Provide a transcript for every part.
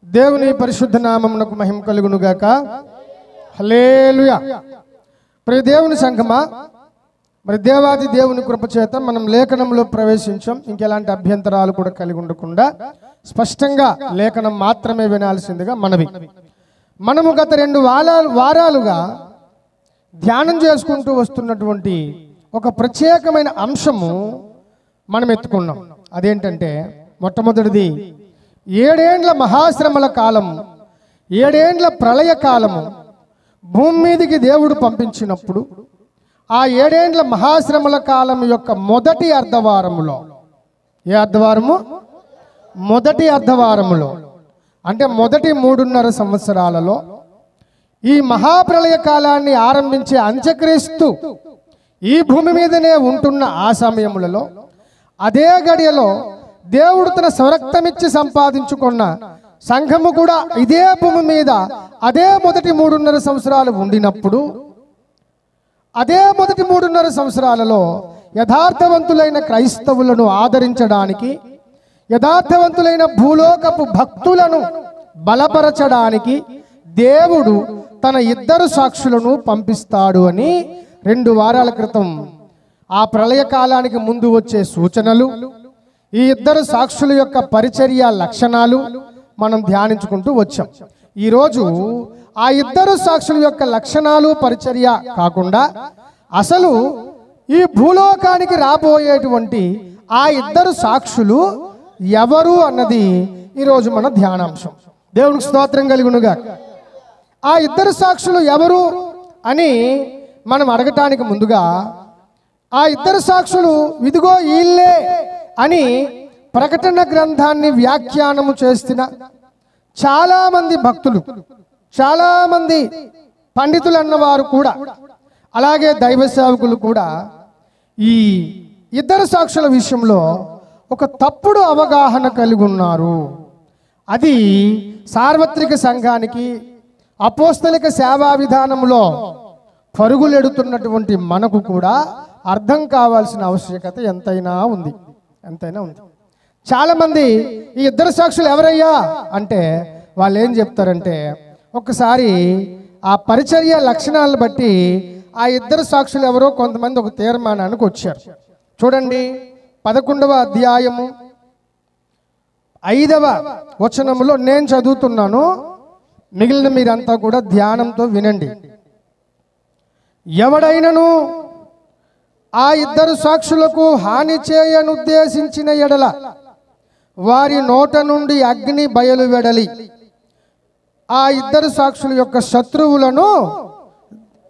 దేవుని పరిశుద్ధ నామమునకు మహిమ కలుగును గాక. హల్లెలూయా. ప్రియ దేవుని సంఘమా, మరి దేవాది దేవుని కృప చేత మనం లేఖనంలో ప్రవేశించాం. ఇంకెలాంటి అభ్యంతరాలు కూడా కలిగి ఉండకుండా స్పష్టంగా లేఖనం మాత్రమే వినాల్సిందిగా మనవి. మనము గత 2 వారాలుగా ధ్యానం చేసుకుంటూ వస్తున్నటువంటి ఒక ప్రత్యేకమైన అంశము మనం ఎత్తుకున్నాం. అదేంటంటే, మొట్టమొదటిది 7 ఏండ్ల మహాశ్రమల కాలము, 7 ఏండ్ల ప్రళయ కాలము భూమి మీదికి దేవుడు పంపించినప్పుడు ఆ 7 ఏండ్ల మహాశ్రమల కాలం యొక్క మొదటి అర్ధవారములో, ఏ అర్ధవారము? మొదటి అర్ధవారములో, అంటే మొదటి 3.5 సంవత్సరాలలో ఈ మహాప్రళయ కాలాన్ని ఆరంభించే అంత్యక్రీస్తు ఈ భూమి మీదనే ఉంటున్న ఆ సమయములలో, అదే గడియలో దేవుడు తన స్వరక్తమిచ్చి సంపాదించుకున్న సంఘము కూడా ఇదే భూమి మీద అదే మొదటి 3.5 సంవత్సరాలు ఉండినప్పుడు, అదే మొదటి 3.5 సంవత్సరాలలో యథార్థవంతులైన క్రైస్తవులను ఆదరించడానికి, యథార్థవంతులైన భూలోకపు భక్తులను బలపరచడానికి దేవుడు తన 2 సాక్షులను పంపిస్తాడు అని 2 వారాల క్రితం ఆ ప్రళయ కాలానికి ముందు వచ్చే సూచనలు, ఈ 2 సాక్షుల యొక్క పరిచర్య లక్షణాలు మనం ధ్యానించుకుంటూ వచ్చాం. ఈరోజు ఆ 2 సాక్షుల యొక్క లక్షణాలు పరిచర్య కాకుండా అసలు ఈ భూలోకానికి రాబోయేటువంటి ఆ 2 సాక్షులు ఎవరు అన్నది ఈరోజు మన ధ్యానాంశం. దేవునికి స్తోత్రం కలుగునుగా. ఆ 2 సాక్షులు ఎవరు అని మనం అడగటానికి ముందుగా, ఆ 2 సాక్షులు ఇదిగో వీళ్ళే అని ప్రకటన గ్రంథాన్ని వ్యాఖ్యానము చేస్తున్న చాలామంది భక్తులు, చాలామంది పండితులు అన్నవారు కూడా, అలాగే దైవ సేవకులు కూడా ఈ 2 సాక్షుల విషయంలో ఒక తప్పుడు అవగాహన కలిగి ఉన్నారు. అది సార్వత్రిక సంఘానికి, అపోస్తలిక సేవా విధానంలో పరుగులెడుతున్నటువంటి మనకు కూడా అర్థం కావాల్సిన ఆవశ్యకత ఎంతైనా ఉంది. చాలామంది ఈ 2 సాక్షులు ఎవరయ్యా అంటే వాళ్ళు ఏం చెప్తారంటే, ఒక్కసారి ఆ పరిచర్య లక్షణాలను బట్టి ఆ 2 సాక్షులు ఎవరో కొంతమంది ఒక తీర్మానానికి వచ్చారు. చూడండి, 11వ అధ్యాయము 5వ వచనములో నేను చదువుతున్నాను, మిగిలిన మీరంతా కూడా ధ్యానంతో వినండి. ఎవడైనను ఆ 2 సాక్షులకు హాని చేయనుద్దేశించిన ఎడల వారి నోట నుండి అగ్ని బయలువెడలి ఆ 2 సాక్షుల యొక్క శత్రువులను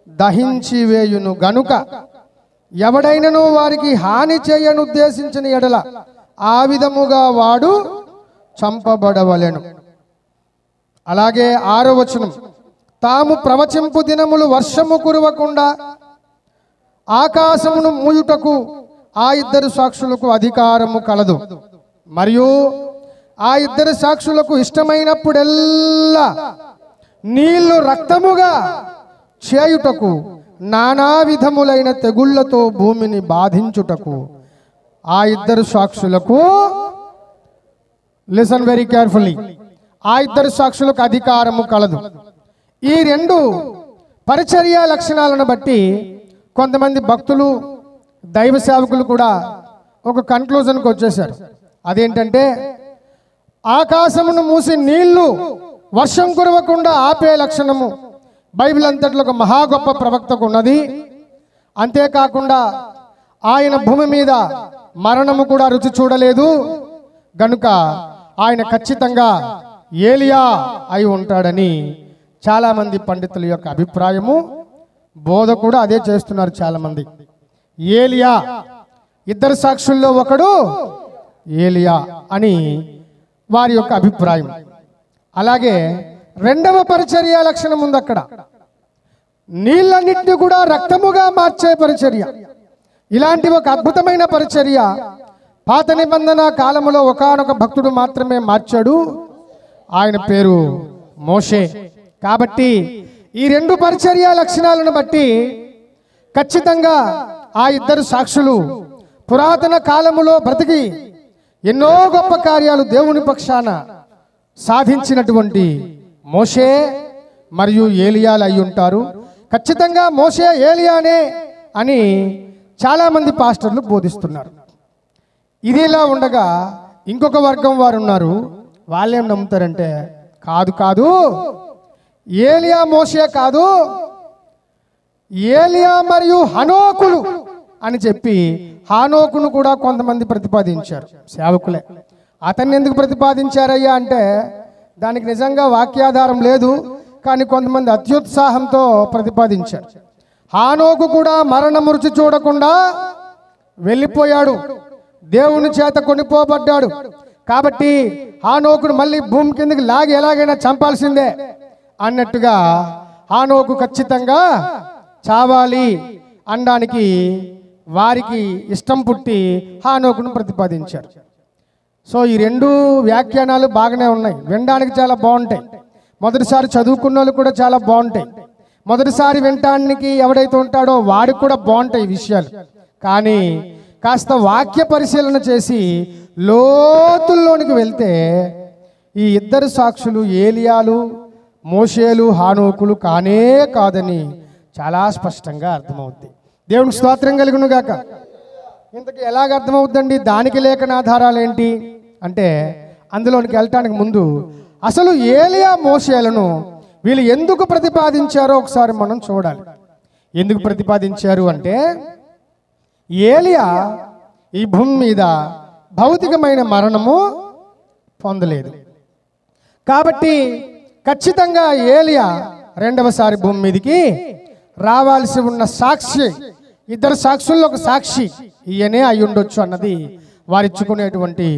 దహించి వేయును గనుక ఎవడైనను వారికి హాని చేయనుద్దేశించిన ఎడల ఆ విధముగా వాడు చంపబడవలెను. అలాగే 6వ వచనం, తాము ప్రవచింపు దినములు వర్షము కురవకుండా ఆకాశమును మూయుటకు ఆ 2 సాక్షులకు అధికారము కలదు. మరియు ఆ 2 సాక్షులకు ఇష్టమైనప్పుడెల్లా నీళ్లు రక్తముగా చేయుటకు, నానా విధములైన తెగుళ్లతో భూమిని బాధించుటకు ఆ 2 సాక్షులకు, లిసన్ వెరీ కేర్ఫుల్లీ, ఆ 2 సాక్షులకు అధికారము కలదు. ఈ 2 పరిచర్య లక్షణాలను బట్టి కొంతమంది భక్తులు, దైవ సేవకులు కూడా ఒక కన్క్లూజన్కి వచ్చేసారు. అదేంటంటే, ఆకాశమును మూసి నీళ్లు వర్షం కురవకుండా ఆపే లక్షణము బైబిల్ అంతట్లో ఒక మహా గొప్ప ప్రవక్తకు ఉన్నది. అంతేకాకుండా ఆయన భూమి మీద మరణము కూడా రుచి చూడలేదు గనుక ఆయన ఖచ్చితంగా ఏలియా అయి ఉంటాడని చాలామంది పండితుల యొక్క అభిప్రాయము. బోధ కూడా అదే చేస్తున్నారు చాలామంది. ఏలియా, 2 సాక్షుల్లో ఒకడు ఏలియా అని వారి యొక్క అభిప్రాయం. అలాగే 2వ పరిచర్య లక్షణం ఉంది అక్కడ, నీళ్ళన్నింటినీ కూడా రక్తముగా మార్చే పరిచర్య. ఇలాంటి ఒక అద్భుతమైన పరిచర్య పాత నిబంధన కాలములో ఒకానొక భక్తుడు మాత్రమే మార్చాడు. ఆయన పేరు మోషే. కాబట్టి ఈ 2 పరిచర్య లక్షణాలను బట్టి ఖచ్చితంగా ఆ 2 సాక్షులు పురాతన కాలములో బ్రతికి ఎన్నో గొప్ప కార్యాలు దేవుని పక్షాన సాధించినటువంటి మోషే మరియు ఏలియాలు అయి ఉంటారు. ఖచ్చితంగా మోషే ఏలియానే అని చాలామంది పాస్టర్లు బోధిస్తున్నారు. ఇది ఇలా ఉండగా ఇంకొక వర్గం వారు ఉన్నారు. వాళ్ళేం నమ్ముతారంటే కాదు కాదు, ఏలియా మోషే కాదు, ఏలియా మరియు హనోకులు అని చెప్పి హానోకును కూడా కొంతమంది ప్రతిపాదించారు. సేవకులే. అతన్ని ఎందుకు ప్రతిపాదించారయ్యా అంటే దానికి నిజంగా వాక్యాధారం లేదు, కానీ కొంతమంది అత్యుత్సాహంతో ప్రతిపాదించారు. హానోకు కూడా మరణ రుచి చూడకుండా వెళ్ళిపోయాడు, దేవుని చేత కొనిపోబడ్డాడు. కాబట్టి హానోకును మళ్ళీ భూమి కిందకి లాగి ఎలాగైనా చంపాల్సిందే అన్నట్టుగా హానోకు ఖచ్చితంగా చావాలి అనడానికి వారికి ఇష్టం పుట్టి హానోకును ప్రతిపాదించారు. సో ఈ రెండు వ్యాఖ్యానాలు బాగానే ఉన్నాయి, వినడానికి చాలా బాగుంటాయి. మొదటిసారి చదువుకున్న వాళ్ళు కూడా చాలా బాగుంటాయి. మొదటిసారి వినటానికి ఎవడైతే ఉంటాడో వాడికి కూడా బాగుంటాయి ఈ విషయాలు. కానీ కాస్త వాక్య పరిశీలన చేసి లోతుల్లోనికి వెళ్తే ఈ ఇద్దరు సాక్షులు ఏలియాలు, మోషేలు, హానోకులు కానే కాదని చాలా స్పష్టంగా అర్థమవుద్ది. దేవునికి స్తోత్రం కలుగును గాక. ఇంతకీ ఎలాగ అర్థమవుద్దండి? దానికి లేఖన ఆధారాలు ఏంటి అంటే అందులోనికి వెళ్ళటానికి ముందు అసలు ఏలియా మోషేలను వీళ్ళు ఎందుకు ప్రతిపాదించారో ఒకసారి మనం చూడాలి. ఎందుకు ప్రతిపాదించారు అంటే ఏలియా ఈ భూమి మీద భౌతికమైన మరణము పొందలేదు కాబట్టి ఖచ్చితంగా ఏలియా రెండవసారి భూమి మీదకి రావాల్సి ఉన్న సాక్షి, ఇద్దరు సాక్షుల్లో ఒక సాక్షి ఈయనే అయి ఉండొచ్చు అన్నది వారిచ్చుకునేటువంటి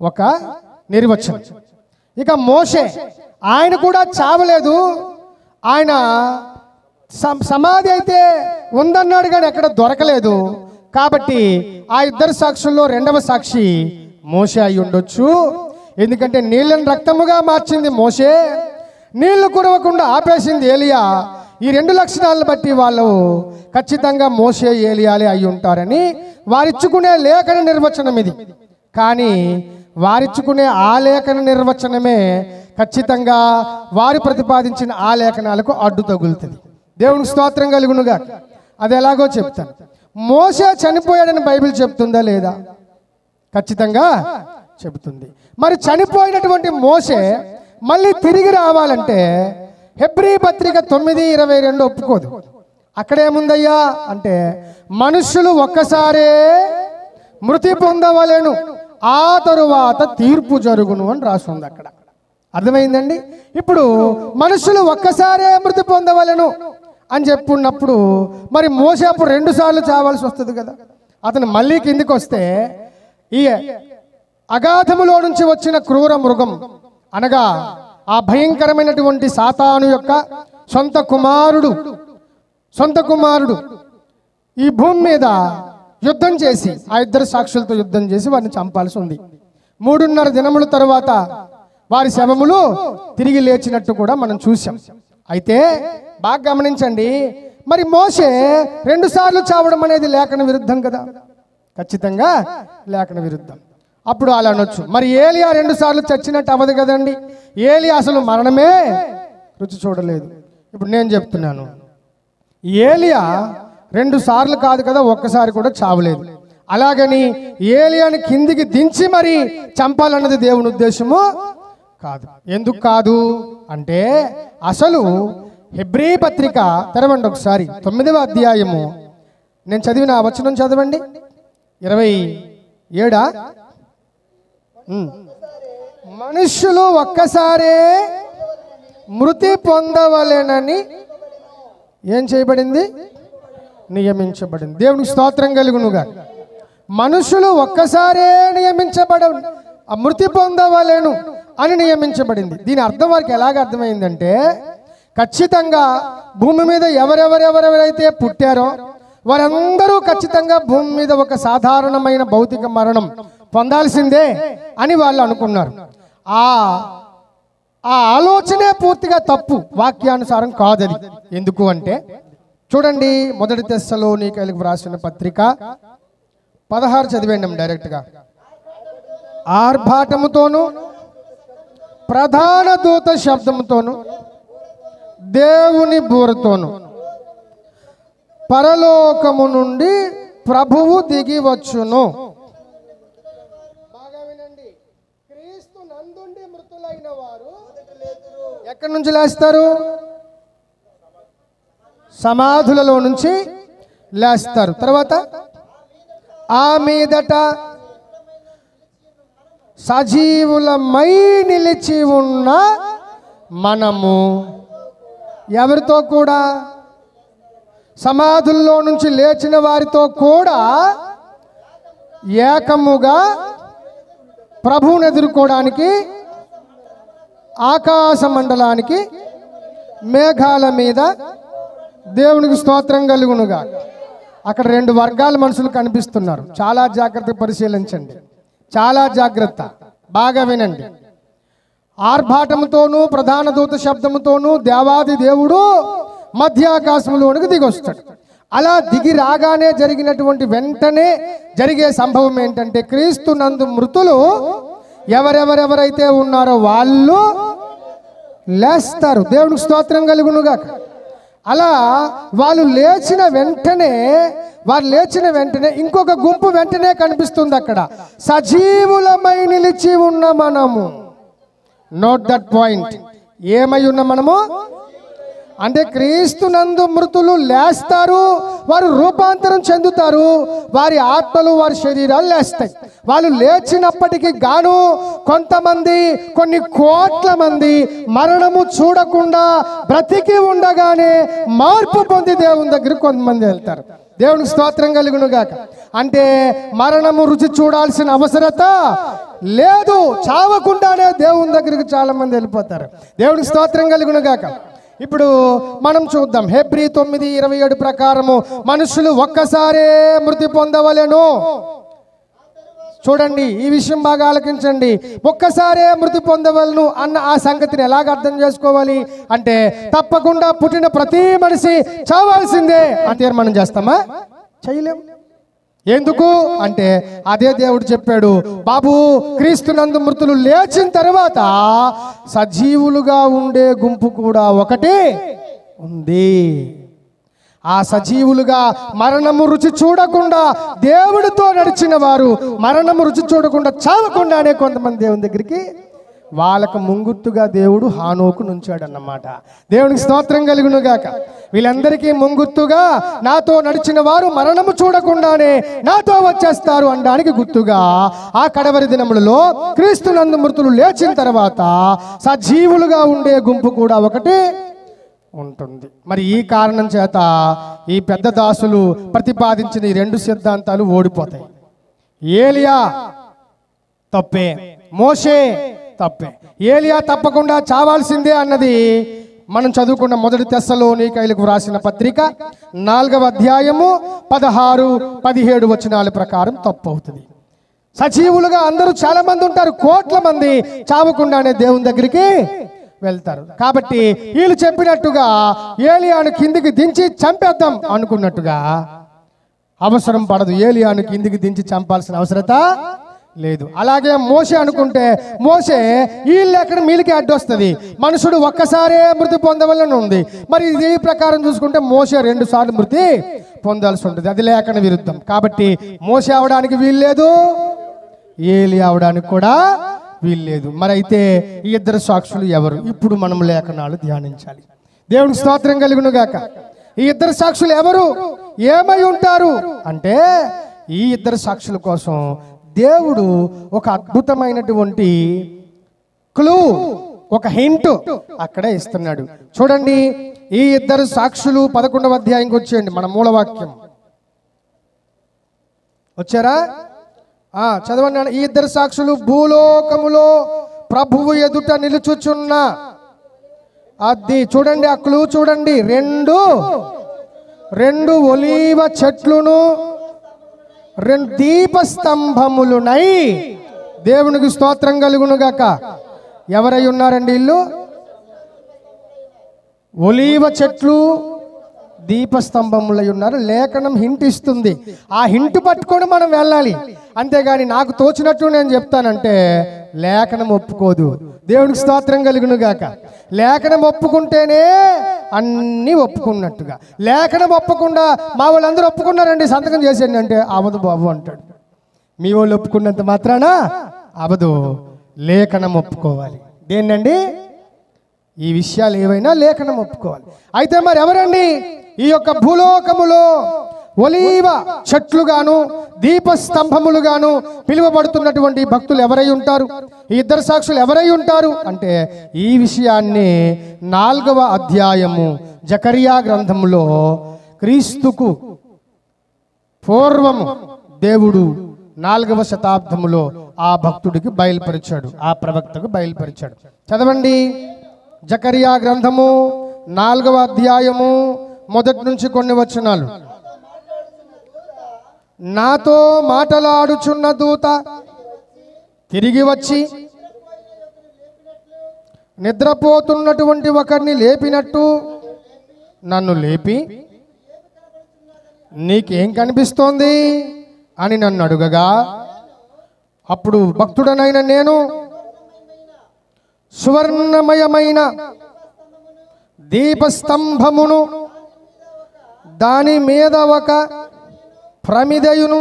ఒక నిర్వచనం. ఇక మోషే, ఆయన కూడా చావలేదు, ఆయన సమాధి అయితే ఉందన్నాడు కానీ ఎక్కడ దొరకలేదు. కాబట్టి ఆ ఇద్దరు సాక్షుల్లో రెండవ సాక్షి మోషే అయి ఉండొచ్చు. ఎందుకంటే నీళ్ళని రక్తముగా మార్చింది మోషే, నీళ్లు కురవకుండా ఆపేసింది ఏలియా. ఈ రెండు లక్షణాలను బట్టి వాళ్ళు ఖచ్చితంగా మోషే ఏలియాలే అయి ఉంటారని వారిచ్చుకునే లేఖన నిర్వచనం ఇది. కానీ వారిచ్చుకునే ఆ లేఖన నిర్వచనమే ఖచ్చితంగా వారు ప్రతిపాదించిన ఆ లేఖనాలకు అడ్డు తగులుతుంది. దేవునికి స్తోత్రం కలుగునుగా. అది ఎలాగో చెప్తాను. మోషే చనిపోయాడని బైబిల్ చెప్తుందా లేదా? ఖచ్చితంగా చెబుతుంది. మరి చనిపోయినటువంటి మోషే మళ్ళీ తిరిగి రావాలంటే హెబ్రీ పత్రిక 9:22 ఒప్పుకోదు. అక్కడేముందయ్యా అంటే మనుష్యులు ఒక్కసారే మృతి పొందవలెను, ఆ తరువాత తీర్పు జరుగును అని రాస్తుంది. అక్కడ అర్థమైందండి. ఇప్పుడు మనుషులు ఒక్కసారే మృతి పొందవలెను అని చెప్పున్నప్పుడు మరి మోషే అప్పుడు 2 సార్లు చావాల్సి వస్తుంది కదా. అతను మళ్ళీ కిందికి వస్తే ఈ అగాధములో నుంచి వచ్చిన క్రూర మృగం అనగా ఆ భయంకరమైనటువంటి సాతాను యొక్క సొంత కుమారుడు ఈ భూమి మీద యుద్ధం చేసి ఆ ఇద్దరు సాక్షులతో యుద్ధం చేసి వారిని చంపాల్సి ఉంది. 3.5 దినముల తరువాత వారి శవములు తిరిగి లేచినట్టు కూడా మనం చూసాం. అయితే బాగా గమనించండి, మరి మోషే 2 సార్లు చావడం అనేది లేఖన విరుద్ధం కదా. ఖచ్చితంగా లేఖన విరుద్ధం. అప్పుడు అలా అనొచ్చు, మరి ఏలియా 2 సార్లు చచ్చినట్టు అవ్వదు కదండి. ఏలియా అసలు మరణమే రుచి చూడలేదు. ఇప్పుడు నేను చెప్తున్నాను, ఏలియా 2 సార్లు కాదు కదా, ఒక్కసారి కూడా చావలేదు. అలాగని ఏలియాని కిందికి దించి మరి చంపాలన్నది దేవుని ఉద్దేశము కాదు. ఎందుకు కాదు అంటే అసలు హెబ్రీ పత్రిక తెరవండి ఒకసారి, 9వ అధ్యాయము. నేను చదివిన ఆ వచనం చదవండి, 27. మనుష్యులు ఒక్కసారే మృతి పొందవలెనని ఏం చేయబడింది? నియమించబడింది. దేవునికి స్తోత్రం కలుగునుగా. మనుషులు ఒక్కసారే మృతి పొందవలెను అని నియమించబడింది. దీని అర్థం వారికి ఎలాగ అర్థమైందంటే ఖచ్చితంగా భూమి మీద ఎవరెవరైతే పుట్టారో వారందరూ ఖచ్చితంగా భూమి మీద ఒక సాధారణమైన భౌతిక మరణం పొందాల్సిందే అని వాళ్ళు అనుకున్నారు. ఆ ఆలోచనే పూర్తిగా తప్పు, వాక్యానుసారం కాదది. ఎందుకు అంటే చూడండి, 1 తెస్సలోనికైలకు వ్రాసిన పత్రిక 16 చదివేండి డైరెక్ట్గా. ఆర్భాటముతోను ప్రధాన దూత శబ్దముతోను దేవుని బూరతోను పరలోకము నుండి ప్రభువు దిగి వచ్చును. బాగా వినండి. క్రీస్తు నందుండి మృతులైన వారు ఎక్కడి నుంచి లేస్తారు? సమాధులలో నుంచి లేస్తారు. తర్వాత ఆ మీదట సజీవులమై నిలిచి ఉన్న మనము ఎవరితో కూడా? సమాధుల్లో నుంచి లేచిన వారితో కూడా ఏకముగా ప్రభువుని ఎదుర్కోవడానికి ఆకాశ మండలానికి మేఘాల మీద దేవునికి స్తోత్రం కలుగునుగా. అక్కడ రెండు వర్గాల మనుషులు కనిపిస్తున్నారు. చాలా జాగ్రత్తగా పరిశీలించండి, చాలా జాగ్రత్త, బాగా వినండి. ఆర్భాటముతోనూ ప్రధాన దూత శబ్దముతోనూ దేవాది దేవుడు మధ్యాకాశంలోనికి దిగొస్తాడు. అలా దిగి రాగానే జరిగినటువంటి వెంటనే జరిగే సంభవం ఏంటంటే, క్రీస్తు నందు మృతులు ఎవరెవరైతే ఉన్నారో వాళ్ళు లేస్తారు. దేవునికి స్తోత్రం కలుగునుగా. అలా వారు లేచిన వెంటనే ఇంకొక గుంపు వెంటనే కనిపిస్తుంది అక్కడ. సజీవులమై నిలిచి ఉన్న మనము. Note that point. ఏమై ఉన్న మనము అంటే క్రీస్తు నందు మృతులు లేస్తారు, వారు రూపాంతరం చెందుతారు, వారి ఆత్మలు వారి శరీరాలు లేస్తాయి. వాళ్ళు లేచినప్పటికీ గాను కొంతమంది, కొన్ని కోట్ల మంది మరణము చూడకుండా బ్రతికి ఉండగానే మార్పు పొంది దేవుని దగ్గరికి కొంతమంది వెళ్తారు. దేవునికి స్తోత్రం కలుగునుగాక. అంటే మరణము రుచి చూడాల్సిన అవసరత లేదు, చావకుండానే దేవుని దగ్గరికి చాలా మంది వెళ్ళిపోతారు. దేవునికి స్తోత్రం కలుగునుగాక. ఇప్పుడు మనం చూద్దాం. హెబ్రీ 9:27 ప్రకారము మనుషులు ఒక్కసారే మృతి పొందవలెను. చూడండి, ఈ విషయం బాగా ఆలకించండి. ఒక్కసారే మృతి పొందవలను అన్న ఆ సంగతిని ఎలాగ అర్థం చేసుకోవాలి అంటే, తప్పకుండా పుట్టిన ప్రతి మనిషి చావాల్సిందే అని తీర్మానం చేస్తామా? చేయలేం. ఎందుకు అంటే అదే దేవుడు చెప్పాడు, బాబు క్రీస్తు నందు మృతులు లేచిన తర్వాత సజీవులుగా ఉండే గుంపు కూడా ఒకటి ఉంది. ఆ సజీవులుగా మరణము రుచి చూడకుండా దేవుడితో నడిచిన వారు మరణము రుచి చూడకుండా చావకుండానే కొంతమంది దేవుని దగ్గరికి వాళ్ళకు ముంగుర్తుగా దేవుడు హానోకు నుంచాడన్నమాట. దేవునికి స్తోత్రం కలుగునుగాక. వీళ్ళందరికీ ముంగుర్తుగా నాతో నడిచిన వారు మరణము చూడకుండానే నాతో వచ్చేస్తారు అనడానికి గుర్తుగా ఆ కడవరి దినములలో క్రీస్తు నందు మృతులు లేచిన తర్వాత సజీవులుగా ఉండే గుంపు కూడా ఒకటి ఉంటుంది. మరి ఈ కారణం చేత ఈ పెద్ద దాసులు ప్రతిపాదించిన ఈ రెండు సిద్ధాంతాలు ఓడిపోతాయి. ఏలియా తప్పే, మోషే తప్పే. ఏలియా తప్పకుండా చావాల్సిందే అన్నది మనం చదువుకున్న 1 తెస్సలోనికైలకు వ్రాసిన పత్రిక 4వ అధ్యాయము 16-17 వచనాల ప్రకారం తప్పు అవుతుంది. సజీవులుగా అందరూ చాలా మంది ఉంటారు, కోట్ల మంది చావకుండానే దేవుని దగ్గరికి వెళ్తారు. కాబట్టి వీళ్ళు చెప్పినట్టుగా ఏలియాను కిందికి దించి చంపేద్దాం అనుకున్నట్టుగా అవసరం పడదు. ఏలియాను కిందికి దించి చంపాల్సిన అవసరత లేదు. అలాగే మోషే అనుకుంటే మోషే వీళ్ళు ఎక్కడ మీలికి అడ్డొస్తుంది. మనుషుడు ఒక్కసారే మృతి పొందవలని ఉంది. మరి ఇది ప్రకారం చూసుకుంటే మోషే 2 సార్లు మృతి పొందాల్సి ఉంటుంది. అది లేఖన విరుద్ధం. కాబట్టి మోషే అవడానికి వీల్లేదు, ఏలి అవడానికి కూడా వీల్లేదు. మరి అయితే ఈ ఇద్దరు సాక్షులు ఎవరు? ఇప్పుడు మనం లేఖనాలు ధ్యానించాలి. దేవునికి స్తోత్రం కలుగునుగాక. ఈ ఇద్దరు సాక్షులు ఎవరు, ఏమై ఉంటారు అంటే, ఈ ఇద్దరు సాక్షుల కోసం దేవుడు ఒక అద్భుతమైనటువంటి క్లూ, ఒక హింట్ అక్కడే ఇస్తున్నాడు. చూడండి, ఈ ఇద్దరు సాక్షులు 11వ అధ్యాయంకి వచ్చేయండి. మన మూలవాక్యం వచ్చారా? చదవండి. ఈ ఇద్దరు సాక్షులు భూలోకములో ప్రభువు ఎదుట నిలుచుచున్న, అది చూడండి, ఆ క్లూ చూడండి. రెండు ఒలీవ చెట్లును 2 దీపస్తంభములునై, దేవునికి స్తోత్రం కలుగునుగాక. ఎవరై ఉన్నారండి వీళ్ళు? ఒలీవ చెట్లు దీపస్తంభములై ఉన్నారు. లేఖనం హింట్ ఇస్తుంది. ఆ హింట్ పట్టుకొని మనం వెళ్ళాలి. అంతేగాని నాకు తోచినట్టు నేను చెప్తానంటే లేఖనం ఒప్పుకోదు. దేవునికి స్తోత్రం కలుగును గాక. లేఖనం ఒప్పుకుంటేనే అన్నీ ఒప్పుకున్నట్టుగా. లేఖనం ఒప్పకుండా మా వాళ్ళందరూ ఒప్పుకున్నారండి సంతకం చేసేయండి అంటే అవదు బాబు అంటాడు. మీ వాళ్ళు ఒప్పుకున్నంత మాత్రాన అవదు. లేఖనం ఒప్పుకోవాలి. దేన్నండి? ఈ విషయాలు ఏవైనా లేఖనం ఒప్పుకోవాలి. అయితే మరి ఎవరండి ఈ యొక్క భూలోకములో ఒలీవ చెట్లుగాను దీపస్తంభములుగాను పిలువబడుతున్నటువంటి భక్తులు ఎవరై ఉంటారు? ఈ ఇద్దరు సాక్షులు ఎవరై ఉంటారు అంటే ఈ విషయాన్ని 4వ అధ్యాయము జకరియా గ్రంథములో క్రీస్తుకు పూర్వము దేవుడు 4వ శతాబ్దములో ఆ భక్తుడికి బయలుపరిచాడు, ఆ ప్రవక్తకు బయలుపరిచాడు. చదవండి. జకరియా గ్రంథము 4వ అధ్యాయము మొదటి నుంచి కొన్ని వచనాలు. నాతో మాటలాడుచున్న దూత తిరిగి వచ్చి నిద్రపోతున్నటువంటి ఒకరిని లేపినట్టు నన్ను లేపి, నీకేం కనిపిస్తోంది అని నన్ను అడుగగా, అప్పుడు భక్తుడనైన నేను సువర్ణమయమైన దీపస్తంభమును, దాని మీద ఒక ప్రమిదయును,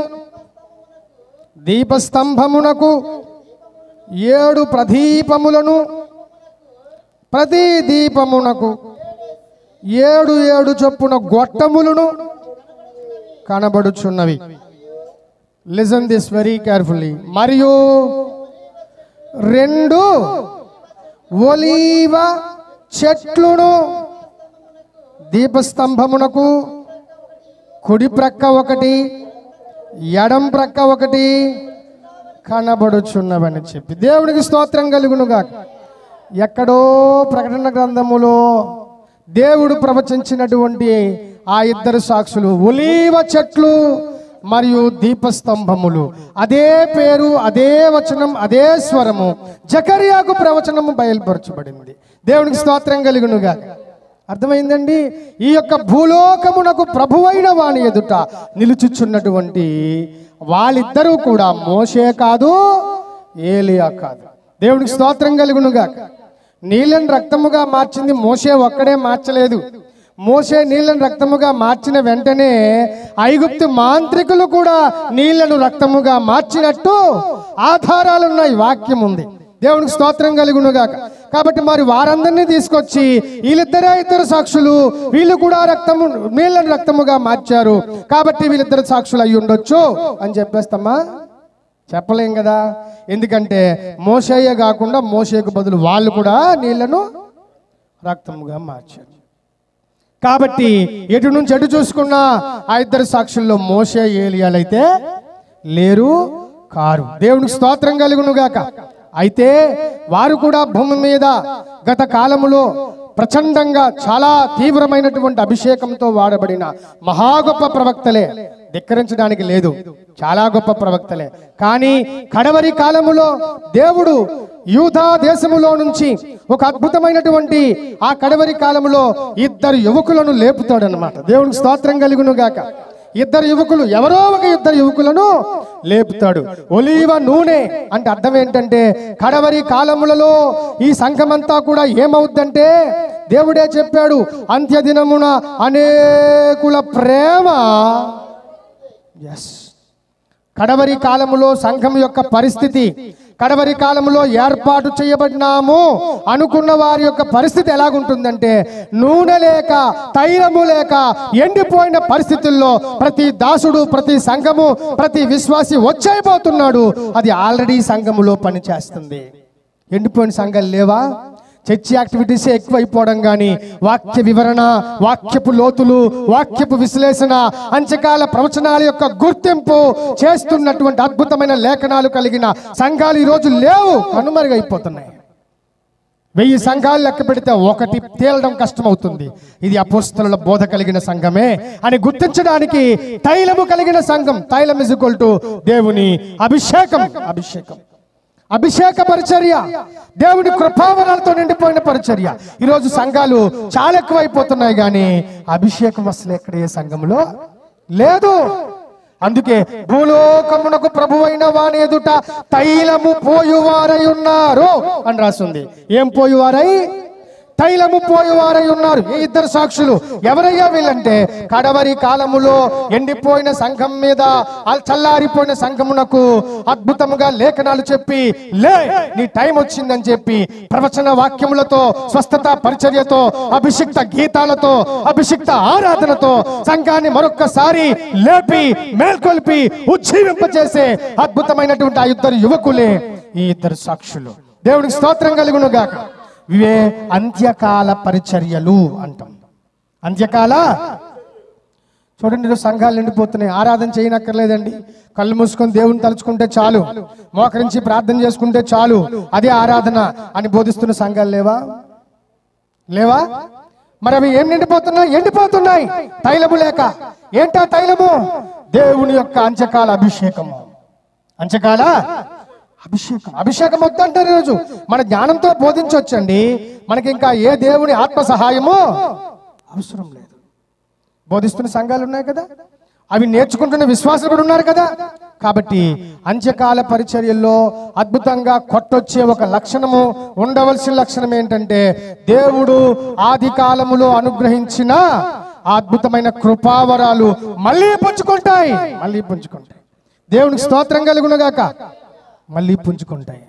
దీపస్తంభమునకు 7 ప్రదీపములను, ప్రతి దీపమునకు 7 చొప్పున గొట్టములను కనబడుచున్నవి. Listen this very carefully. మరియు 2 ఒలీవ చెట్లును దీపస్తంభమునకు కుడి ప్రక్క ఒకటి, ఎడం ప్రక్క ఒకటి కనబడుచున్నవని చెప్పి దేవునికి స్తోత్రం కలుగునుగాక. ఎక్కడో ప్రకటన గ్రంథములో దేవుడు ప్రవచించినటువంటి ఆ ఇద్దరు సాక్షులు ఒలీవ చెట్లు మరియు దీపస్తంభములు, అదే పేరు, అదే వచనం, అదే స్వరము జకర్యాకు ప్రవచనము బయలుపరచబడింది. దేవునికి స్తోత్రం కలుగునుగాక. అర్థమైందండి? ఈ యొక్క భూలోకమునకు ప్రభువైన వాని ఎదుట నిలుచుచున్నటువంటి వాళ్ళిద్దరూ కూడా మోషే కాదు, ఏలియా కాదు. దేవునికి స్తోత్రం కలుగునుగాక. నీళ్ళని రక్తముగా మార్చింది మోషే ఒక్కడే మార్చలేదు. మోషే నీళ్ళను రక్తముగా మార్చిన వెంటనే ఐగుప్తు మాంత్రికులు కూడా నీళ్లను రక్తముగా మార్చినట్టు ఆధారాలున్నాయి, వాక్యం ఉంది. దేవునికి స్తోత్రం కలుగునుగాక. కాబట్టి మరి వారందరినీ తీసుకొచ్చి వీళ్ళిద్దరే ఇద్దరు సాక్షులు, వీళ్ళు కూడా నీళ్లను రక్తముగా మార్చారు కాబట్టి వీళ్ళిద్దరు సాక్షులు అయి ఉండొచ్చు అని చెప్పేస్తామా? చెప్పలేం కదా. ఎందుకంటే మోషేయ కాకుండా మోషేకు బదులు వాళ్ళు కూడా నీళ్లను రక్తముగా మార్చారు. కాబట్టి ఎటు నుంచి ఎటు చూసుకున్నా ఆ ఇద్దరు సాక్షుల్లో మోషే ఏలియాలైతే లేరు, కారు. దేవునికి స్తోత్రం కలుగునుగాక. అయితే వారు కూడా భూమి మీద గత కాలములో ప్రచండంగా చాలా తీవ్రమైనటువంటి అభిషేకంతో వాడబడిన మహా గొప్ప ప్రవక్తలే, ధిక్కరించడానికి లేదు, చాలా గొప్ప ప్రవక్తలే. కానీ కడవరి కాలములో దేవుడు యూదా దేశములో నుంచి ఒక అద్భుతమైనటువంటి ఆ కడవరి కాలములో 2 యువకులను లేపుతాడనమాట. దేవునికి స్తోత్రం కలుగునుగాక. 2 యువకులు, ఎవరో ఒక 2 యువకులను లేపుతాడు. ఒలీవ నూనె అంటే అర్థం ఏంటంటే కడవరి కాలములలో ఈ సంఘమంతా కూడా ఏమవుద్దంటే దేవుడే చెప్పాడు, అంత్యదినమున అనేకుల ప్రేమ. కడవరి కాలములో సంఘం యొక్క పరిస్థితి, కడవరి కాలంలో ఏర్పాటు చేయబడినాము అనుకున్న వారి యొక్క పరిస్థితి ఎలాగుంటుందంటే నూనె లేక, తైలము లేక ఎండిపోయిన పరిస్థితుల్లో ప్రతి దాసుడు, ప్రతి సంఘము, ప్రతి విశ్వాసి వచ్చైపోతున్నాడు. అది ఆల్రెడీ సంఘములో పనిచేస్తుంది. ఎండిపోయిన సంఘాలు లేవా? చర్చి యాక్టివిటీస్ ఎక్కువైపోవడం కానీ వాక్య వివరణ, వాక్యపు లోతులు, వాక్యపు విశ్లేషణ, అంచకాల ప్రవచనాల యొక్క గుర్తింపు చేస్తున్నటువంటి అద్భుతమైన లేఖనాలు కలిగిన సంఘాలు ఈరోజు లేవు, కనుమరుగైపోతున్నాయి. 1000 సంఘాలు లెక్క పెడితే 1 తేలడం కష్టమవుతుంది. ఇది అపోస్తలుల బోధ కలిగిన సంఘమే అని గుర్తించడానికి తైలము కలిగిన సంఘం, తైలం ఇజ్ ఈక్వల్ టు దేవుని అభిషేకం. అభిషేక పరిచర్య, దేవుని కృపావరాలతో నిండిపోయిన పరిచర్య. ఈరోజు సంఘాలు చాలా ఎక్కువైపోతున్నాయి కానీ అభిషేకం అసలు ఎక్కడ ఏ సంఘంలో లేదు. అందుకే భూలోకమునకు ప్రభువైన వాని ఎదుట తైలము పోయువారై ఉన్నారు అని రాస్తుంది. ఏం పోయువారై? తైలము పోయేవారై ఉన్నారు. ఈ ఇద్దరు సాక్షులు ఎవరయ్యా వీళ్ళంటే, కడవరి కాలములో ఎండిపోయిన సంఘం మీద చల్లారిపోయిన సంఘమునకు అద్భుతముగా లేఖనాలు చెప్పి, లే నీ టైం వచ్చిందని చెప్పి ప్రవచన వాక్యములతో, స్వస్థత పరిచర్యతో, అభిషిక్త గీతాలతో, అభిషిక్త ఆరాధనతో సంఘాన్ని మరొక్కసారి లేపి మేల్కొల్పి ఉజ్జీవింపచేసే అద్భుతమైనటువంటి ఆ ఇద్దరు యువకులే ఈ ఇద్దరు సాక్షులు. దేవునికి స్తోత్రం కలుగును గాక. ఇవే అంత్యకాల పరిచర్యలు అంటాం. అంత్యకాల చూడండి, సంఘాలు నిండిపోతున్నాయి. ఆరాధన చేయనక్కర్లేదండి, కళ్ళు మూసుకొని దేవుని తలుచుకుంటే చాలు, మోకరించి ప్రార్థన చేసుకుంటే చాలు, అదే ఆరాధన అని బోధిస్తున్న సంఘాలు లేవా? మరి అవి ఏం నిండిపోతున్నాయి? ఎండిపోతున్నాయి తైలము లేక. ఏంటా తైలము? దేవుని యొక్క అంత్యకాల అభిషేకము. అంత్యకాల అభిషేకం వద్దంటారు. ఈరోజు మన జ్ఞానంతో బోధించవచ్చండి, మనకి ఇంకా ఏ దేవుని ఆత్మ సహాయము అవసరం లేదు. బోధిస్తున్న సంఘాలు ఉన్నాయి కదా, అవి నేర్చుకుంటున్న విశ్వాసులు కూడా ఉన్నారు కదా. కాబట్టి అంత్యకాల పరిచర్యల్లో అద్భుతంగా కొట్టొచ్చే ఒక లక్షణము, ఉండవలసిన లక్షణం ఏంటంటే, దేవుడు ఆది కాలములో అనుగ్రహించిన అద్భుతమైన కృపావరాలు మళ్ళీ పుంజుకుంటాయి. దేవునికి స్తోత్రం కలుగునుగాక. మళ్ళీ పుంజుకుంటాయి.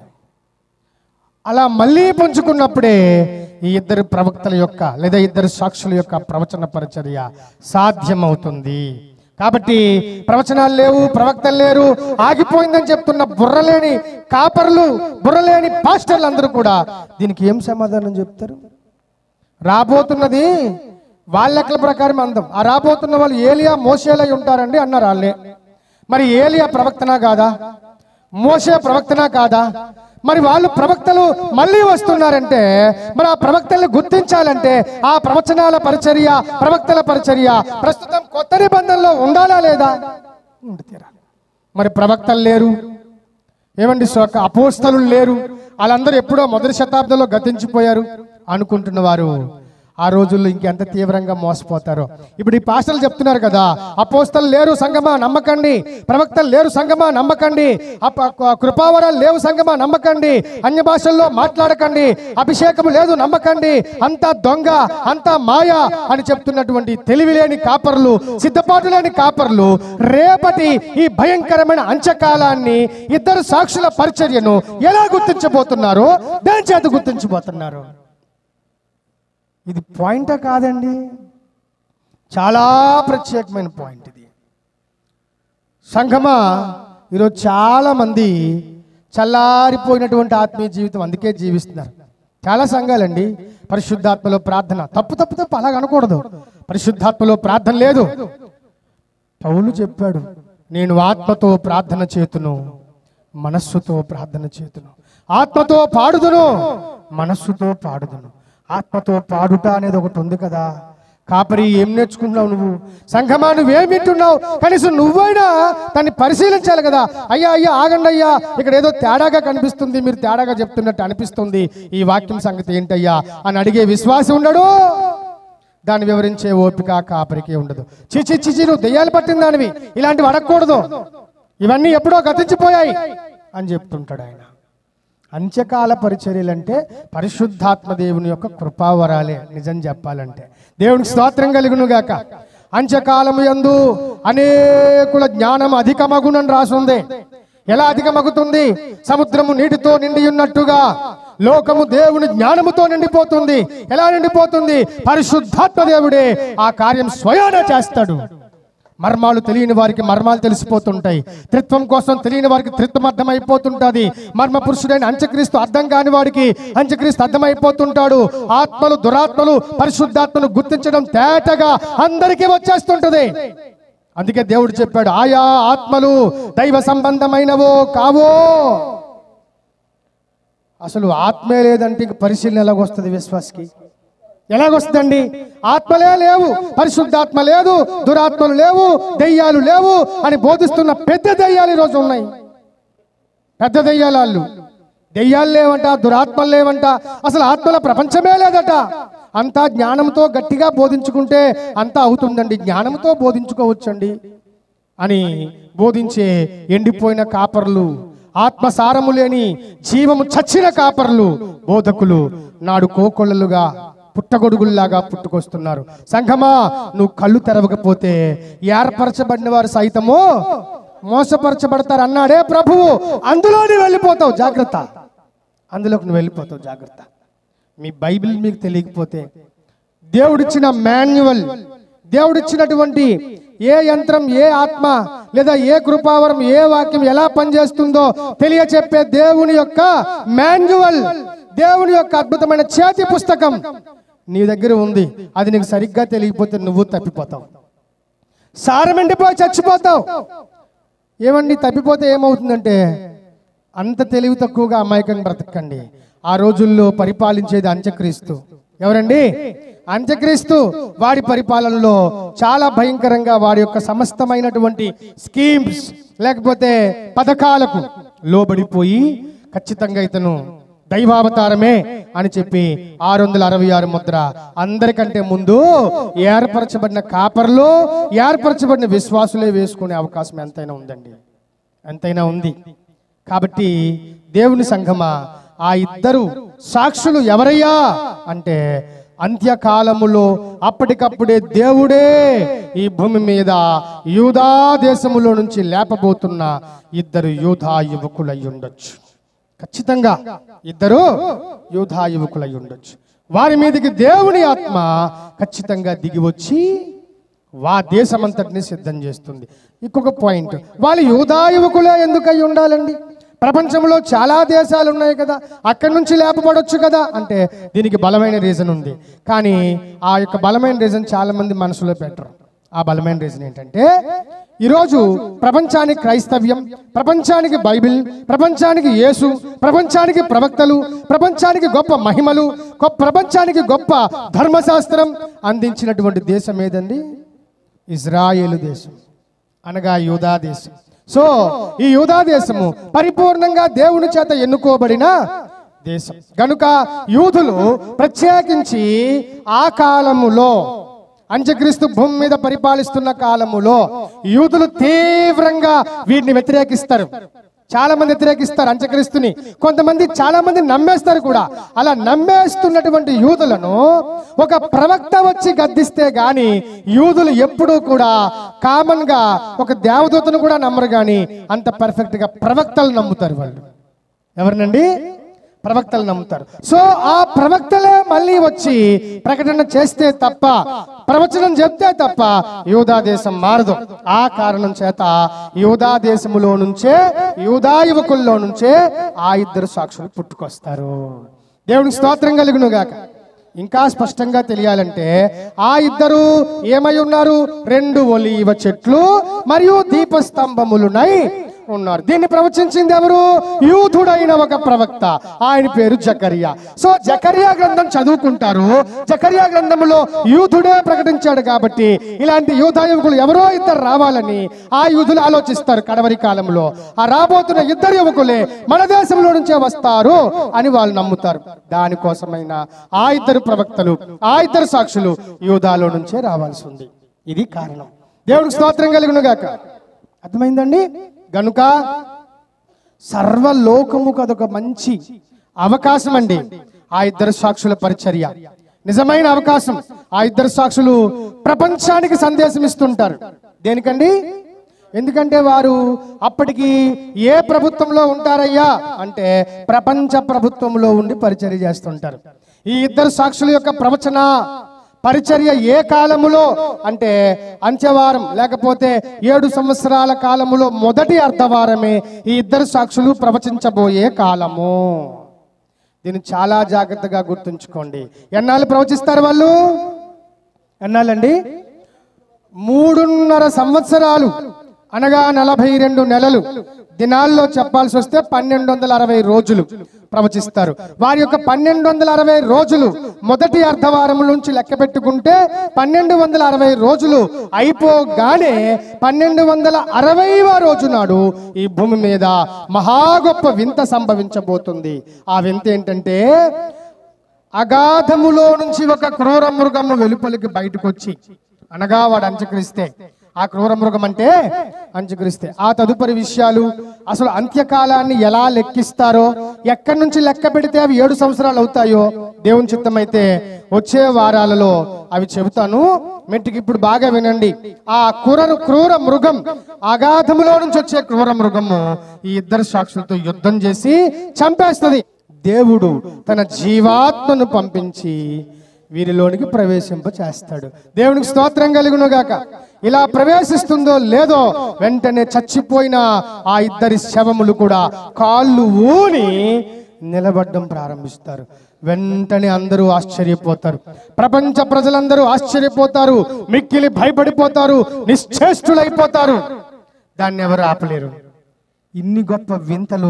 అలా మళ్ళీ పుంజుకున్నప్పుడే ఈ ఇద్దరు ప్రవక్తల యొక్క లేదా ఇద్దరు సాక్షుల యొక్క ప్రవచన పరిచర్య సాధ్యమవుతుంది. కాబట్టి ప్రవచనాలు లేవు, ప్రవక్తలు లేరు, ఆగిపోయిందని చెప్తున్న బుర్రలేని కాపర్లు, బుర్రలేని పాస్టర్లు అందరూ కూడా దీనికి ఏం సమాధానం చెప్తారు? రాబోతున్నది వాళ్ళ లెక్కల ప్రకారం అందం. ఆ రాబోతున్న వాళ్ళు ఏలియా మోషేలై ఉంటారండి అన్నారు వాళ్ళే. మరి ఏలియా ప్రవక్తనా కాదా? మోషే ప్రవక్తనా కాదా? మరి వాళ్ళు ప్రవక్తలు మళ్ళీ వస్తున్నారంటే, మరి ఆ ప్రవక్తలను గుర్తించాలంటే ఆ ప్రవచనాల పరిచర్య, ప్రవక్తల పరిచర్య ప్రస్తుతం కొత్త నిబంధనలో ఉండాలా లేదా? ఉండి తీరాలి. మరి ప్రవక్తలు లేరు ఏమండి, అపోస్తలులు లేరు, వాళ్ళందరూ ఎప్పుడో మొదటి శతాబ్దంలో గతించిపోయారు అనుకుంటున్న వారు ఆ రోజుల్లో ఇంకెంత తీవ్రంగా మోసపోతారో. ఇప్పుడు ఈ పాస్టర్లు చెప్తున్నారు కదా, అపోస్తలు లేరు సంగమా నమ్మకండి, ప్రవక్తలు లేరు సంగమా నమ్మకండి, కృపావరాలు లేవు సంగమా నమ్మకండి, అన్య భాషల్లో మాట్లాడకండి, అభిషేకం లేదు నమ్మకండి, అంతా దొంగ, అంతా మాయ అని చెప్తున్నటువంటి తెలివిలేని కాపర్లు, సిద్ధపాటు లేని కాపర్లు రేపటి ఈ భయంకరమైన అంత్యకాలాన్ని, ఇద్దరు సాక్షుల పరిచర్యను ఎలా గుర్తించబోతున్నారు? దేని చేత గుర్తించబోతున్నారు? ఇది పాయింటా కాదండి, చాలా ప్రత్యేకమైన పాయింట్ ఇది. సంఘమా, ఈరోజు చాలా మంది చల్లారిపోయినటువంటి ఆత్మీయ జీవితం అందుకే జీవిస్తున్నారు. చాలా సంఘాలండి పరిశుద్ధాత్మలో ప్రార్థన, తప్పు అలాగ అనకూడదు. పరిశుద్ధాత్మలో ప్రార్థన లేదు. పౌలు చెప్పాడు, నేను ఆత్మతో ప్రార్థన చేతును, మనస్సుతో ప్రార్థన చేతును, ఆత్మతో పాడుదును, మనస్సుతో పాడుదును. ఆత్మతో పాడుట అనేది ఒకటి ఉంది కదా. కాపరి ఏం నేర్చుకుంటున్నావు నువ్వు? సంఘమా నువ్వేం వింటున్నావు? కనీసం నువ్వైనా దాన్ని పరిశీలించాలి కదా. అయ్యా ఆగండి అయ్యా, ఇక్కడ ఏదో తేడాగా కనిపిస్తుంది, మీరు తేడాగా చెప్తున్నట్టు అనిపిస్తుంది, ఈ వాక్యం సంగతి ఏంటయ్యా అని అడిగే విశ్వాసం ఉండడు, దాన్ని వివరించే ఓపిక కాపరికి ఉండదు. చిచి నువ్వు దెయ్యాలు పట్టిన దానివి, ఇలాంటివి అడగకూడదు, ఇవన్నీ ఎప్పుడో గతించిపోయాయి అని చెప్తుంటాడు ఆయన. అంత్యకాల పరిచర్యలంటే పరిశుద్ధాత్మ దేవుని యొక్క కృపావరాలే నిజం చెప్పాలంటే. దేవునికి స్తోత్రం కలుగును గాక. అంత్యకాలము యందు అనేకుల జ్ఞానం అధికమగునని రాసుంది. ఎలా అధికమగుతుంది? సముద్రము నీటితో నిండి ఉన్నట్టుగా లోకము దేవుని జ్ఞానముతో నిండిపోతుంది. ఎలా నిండిపోతుంది? పరిశుద్ధాత్మ దేవుడే ఆ కార్యం స్వయాన చేస్తాడు. మర్మాలు తెలియని వారికి మర్మాలు తెలిసిపోతుంటాయి, త్రిత్వం కోసం తెలియని వారికి త్రిత్వం అర్థమైపోతుంటుంది, మర్మ పురుషుడైన అంత్యక్రీస్తు అర్థం కాని వాడికి అంత్యక్రీస్తు అర్థమైపోతుంటాడు. ఆత్మలు దురాత్మలు పరిశుద్ధాత్మను గుర్తించడం తేటగా అందరికీ వచ్చేస్తుంటది. అందుకే దేవుడు చెప్పాడు, ఆయా ఆత్మలు దైవ సంబంధమైనవో కావో. అసలు ఆత్మే లేదంటే ఇంక పరిశీలన ఎలాగొస్తుంది విశ్వాసకి? ఎలాగొస్తుందండి? ఆత్మలే లేవు, పరిశుద్ధాత్మ లేదు, దురాత్మలు లేవు, దెయ్యాలు లేవు అని బోధిస్తున్న పెద్ద దెయ్యాలు ఈరోజు ఉన్నాయి. పెద్ద దెయ్యాలు వాళ్ళు. దెయ్యాలు లేవంట, దురాత్మలు లేవంట, అసలు ఆత్మల ప్రపంచమే లేదట. అంతా జ్ఞానంతో గట్టిగా బోధించుకుంటే అంతా అవుతుందండి. జ్ఞానంతో బోధించుకోవచ్చండి, అని బోధించే ఎండిపోయిన కాపర్లు, ఆత్మసారము లేని జీవము చచ్చిన కాపర్లు, బోధకులు నాడు కోకొల్లలుగా పుట్టగొడుగుల్లాగా పుట్టుకొస్తున్నారు. సంఘమా, నువ్వు కళ్ళు తెరవకపోతే ఏర్పరచబడిన వారు సైతము మోసపరచబడతారు అన్నాడే ప్రభువు. అందులో నువ్వు వెళ్ళిపోతావు, జాగ్రత్త. అందులోకి నువ్వు వెళ్ళిపోతావు, జాగ్రత్త. మీ బైబిల్ మీకు తెలియకపోతే దేవుడిచ్చిన మాన్యువల్, దేవుడిచ్చినటువంటి ఏ యంత్రం, ఏ ఆత్మ లేదా ఏ కృపావరం, ఏ వాక్యం ఎలా పనిచేస్తుందో తెలియచెప్పే దేవుని యొక్క మాన్యువల్, దేవుని యొక్క అద్భుతమైన చేతి పుస్తకం నీ దగ్గర ఉంది. అది నీకు సరిగ్గా తెలియకపోతే నువ్వు తప్పిపోతావు, సారమెండిపోయి చచ్చిపోతావు. ఏమండి, తప్పిపోతే ఏమవుతుందంటే అంత తెలివి తక్కువగా అమాయకంగా బ్రతకండి. ఆ రోజుల్లో పరిపాలించేది అంత్యక్రీస్తు. ఎవరండి? అంత్యక్రీస్తు. వాడి పరిపాలనలో చాలా భయంకరంగా వాడి యొక్క సమస్తమైనటువంటి స్కీమ్స్ లేకపోతే పథకాలకు లోబడిపోయి ఖచ్చితంగా ఇతను దైవావతారమే అని చెప్పి 666 ముద్ర అందరికంటే ముందు ఏర్పరచబడిన కాపర్లు, ఏర్పరచబడిన విశ్వాసులే వేసుకునే అవకాశం ఎంతైనా ఉందండి, ఎంతైనా ఉంది. కాబట్టి దేవుని సంఘమా, ఆ ఇద్దరు సాక్షులు ఎవరయ్యా అంటే అంత్యకాలములో అప్పటికప్పుడే దేవుడే ఈ భూమి మీద యూదా దేశములో నుంచి లేపబోతున్న ఇద్దరు యూదా యువకులై ఉండొచ్చు. ఖచ్చితంగా ఇద్దరు యూదా యువకులై ఉండొచ్చు. వారి మీదకి దేవుని ఆత్మ ఖచ్చితంగా దిగి వచ్చి దేశమంతటిని సిద్ధం చేస్తుంది. ఇంకొక పాయింట్, వాళ్ళు యూదా యువకులే ఎందుకై ఉండాలండి? ప్రపంచంలో చాలా దేశాలు ఉన్నాయి కదా, అక్కడి నుంచి లేపబడొచ్చు కదా అంటే దీనికి బలమైన రీజన్ ఉంది. కానీ ఆ యొక్క బలమైన రీజన్ చాలా మంది మనసులో పెట్టరు. ఆ బలమైన రీజన్ ఏంటంటే, ఈరోజు ప్రపంచానికి క్రైస్తవ్యం, ప్రపంచానికి బైబిల్, ప్రపంచానికి యేసు, ప్రపంచానికి ప్రవక్తలు, ప్రపంచానికి గొప్ప మహిమలు, ప్రపంచానికి గొప్ప ధర్మశాస్త్రం అందించినటువంటి దేశం ఏదండి? ఇజ్రాయేలు దేశం, అనగా యూదా దేశం. సో ఈ యూదా దేశము పరిపూర్ణంగా దేవుని చేత ఎన్నుకోబడిన దేశం గనుక యూదులు ప్రత్యేకించి ఆ కాలములో, అంత్యక్రీస్తు భూమి మీద పరిపాలిస్తున్న కాలములో యూదులు తీవ్రంగా వీటిని వ్యతిరేకిస్తారు. చాలా మంది వ్యతిరేకిస్తారు అంత్యక్రీస్తుని. కొంతమంది చాలా మంది నమ్మేస్తారు కూడా. అలా నమ్మేస్తున్నటువంటి యూదులను ఒక ప్రవక్త వచ్చి గద్దిస్తే గాని యూదులు ఎప్పుడూ కూడా కామన్ గా ఒక దేవదూతను కూడా నమ్మరు. గాని అంత పర్ఫెక్ట్ గా ప్రవక్తలు నమ్ముతారు. వాళ్ళు ఎవరినండి? ప్రవక్తలు నమ్ముతారు. సో ఆ ప్రవక్తలే మళ్ళీ వచ్చి ప్రకటన చేస్తే తప్ప, ప్రవచనం చెప్తే తప్ప యూదా దేశం మారదు. ఆ కారణం చేత యూదా దేశములో నుంచే, యూదా యువకుల్లో నుంచే ఆ ఇద్దరు సాక్షులు పుట్టుకొస్తారు. దేవునికి స్తోత్రం కలుగును గాక. ఇంకా స్పష్టంగా తెలియాలంటే ఆ ఇద్దరు ఏమై ఉన్నారు? 2 ఒలీవ చెట్లు మరియు దీపస్తంభములునై ఉన్నారు. దీన్ని ప్రవచించింది ఎవరు? యూదుడైన ఒక ప్రవక్త, ఆయన పేరు జకరియా. సో జకరియా గ్రంథం చదువుకుంటారు. జకరియా గ్రంథంలో యూదుడే ప్రకటించాడు కాబట్టి ఇలాంటి యూదా యువకులు ఎవరో ఇద్దరు రావాలని ఆ యూదులు ఆలోచిస్తారు. కడవరి కాలంలో ఆ రాబోతున్న ఇద్దరు యువకులే మన దేశంలో నుంచే వస్తారు అని వాళ్ళు నమ్ముతారు. దానికోసమైన ఆ ఇద్దరు ప్రవక్తలు, ఆ ఇద్దరు సాక్షులు యూదాలో నుంచే రావాల్సి ఉంది. ఇది కారణం. దేవుడికి స్తోత్రం కలుగును గాక. అర్థమైందండి? గనుక సర్వలోకముకు అదొక మంచి అవకాశం అండి ఆ ఇద్దరు సాక్షుల పరిచర్య. నిజమైన అవకాశం. ఆ ఇద్దరు సాక్షులు ప్రపంచానికి సందేశం ఇస్తుంటారు. దేనికండి? ఎందుకంటే వారు అప్పటికి ఏ ప్రభుత్వంలో ఉంటారయ్యా అంటే ప్రపంచ ప్రభుత్వంలో ఉండి పరిచర్య చేస్తుంటారు. ఈ ఇద్దరు సాక్షుల యొక్క ప్రవచన పరిచర్య ఏ కాలములో అంటే అంత్యవారం లేకపోతే 7 సంవత్సరాల కాలములో మొదటి అర్ధవారమే ఈ ఇద్దరు సాక్షులు ప్రవచించబోయే కాలము. దీన్ని చాలా జాగ్రత్తగా గుర్తుంచుకోండి. ఎన్నాళ్ళు ప్రవచిస్తారు వాళ్ళు? ఎన్నాళ్ళండి? 3.5 సంవత్సరాలు, అనగా 42 నెలలు. దినాల్లో చెప్పాల్సి వస్తే 1260 రోజులు ప్రవచిస్తారు. వారి యొక్క 1260 రోజులు మొదటి అర్ధవారం నుంచి లెక్క పెట్టుకుంటే 1260 రోజులు అయిపోగానే 1260వ రోజు నాడు ఈ భూమి మీద మహా గొప్ప వింత సంభవించబోతుంది. ఆ వింత ఏంటంటే, అగాధములో నుంచి ఒక క్రూర మృగము వెలుపలికి బయటకు వచ్చి, అనగా వాడు అంత్యక్రీస్తే, ఆ క్రూర మృగం అంటే అంచుకరిస్తే ఆ తదుపరి విషయాలు, అసలు అంత్యకాలాన్ని ఎలా లెక్కిస్తారో, ఎక్కడి నుంచి లెక్క పెడితే అవి 7 సంవత్సరాలు అవుతాయో దేవుని చిత్తమైతే వచ్చే వారాలలో అవి చెబుతాను. మెట్టికి ఇప్పుడు బాగా వినండి. ఆ క్రూర మృగం, అగాధములో నుంచి వచ్చే క్రూర మృగము ఈ ఇద్దరు సాక్షులతో యుద్ధం చేసి చంపేస్తుంది. దేవుడు తన జీవాత్మను పంపించి వీరిలోనికి ప్రవేశింప చేస్తాడు. దేవునికి స్తోత్రం కలుగును గాక. ఇలా ప్రవేశిస్తుందో లేదో వెంటనే చచ్చిపోయిన ఆ ఇద్దరి శవములు కూడా కాళ్ళు ఊని నిలబడడం ప్రారంభిస్తారు. వెంటనే అందరూ ఆశ్చర్యపోతారు. ప్రపంచ ప్రజలందరూ ఆశ్చర్యపోతారు, మిక్కిలి భయపడిపోతారు, నిశ్చేష్టులైపోతారు. దాన్ని ఎవరు ఆపలేరు. ఇన్ని గొప్ప వింతలు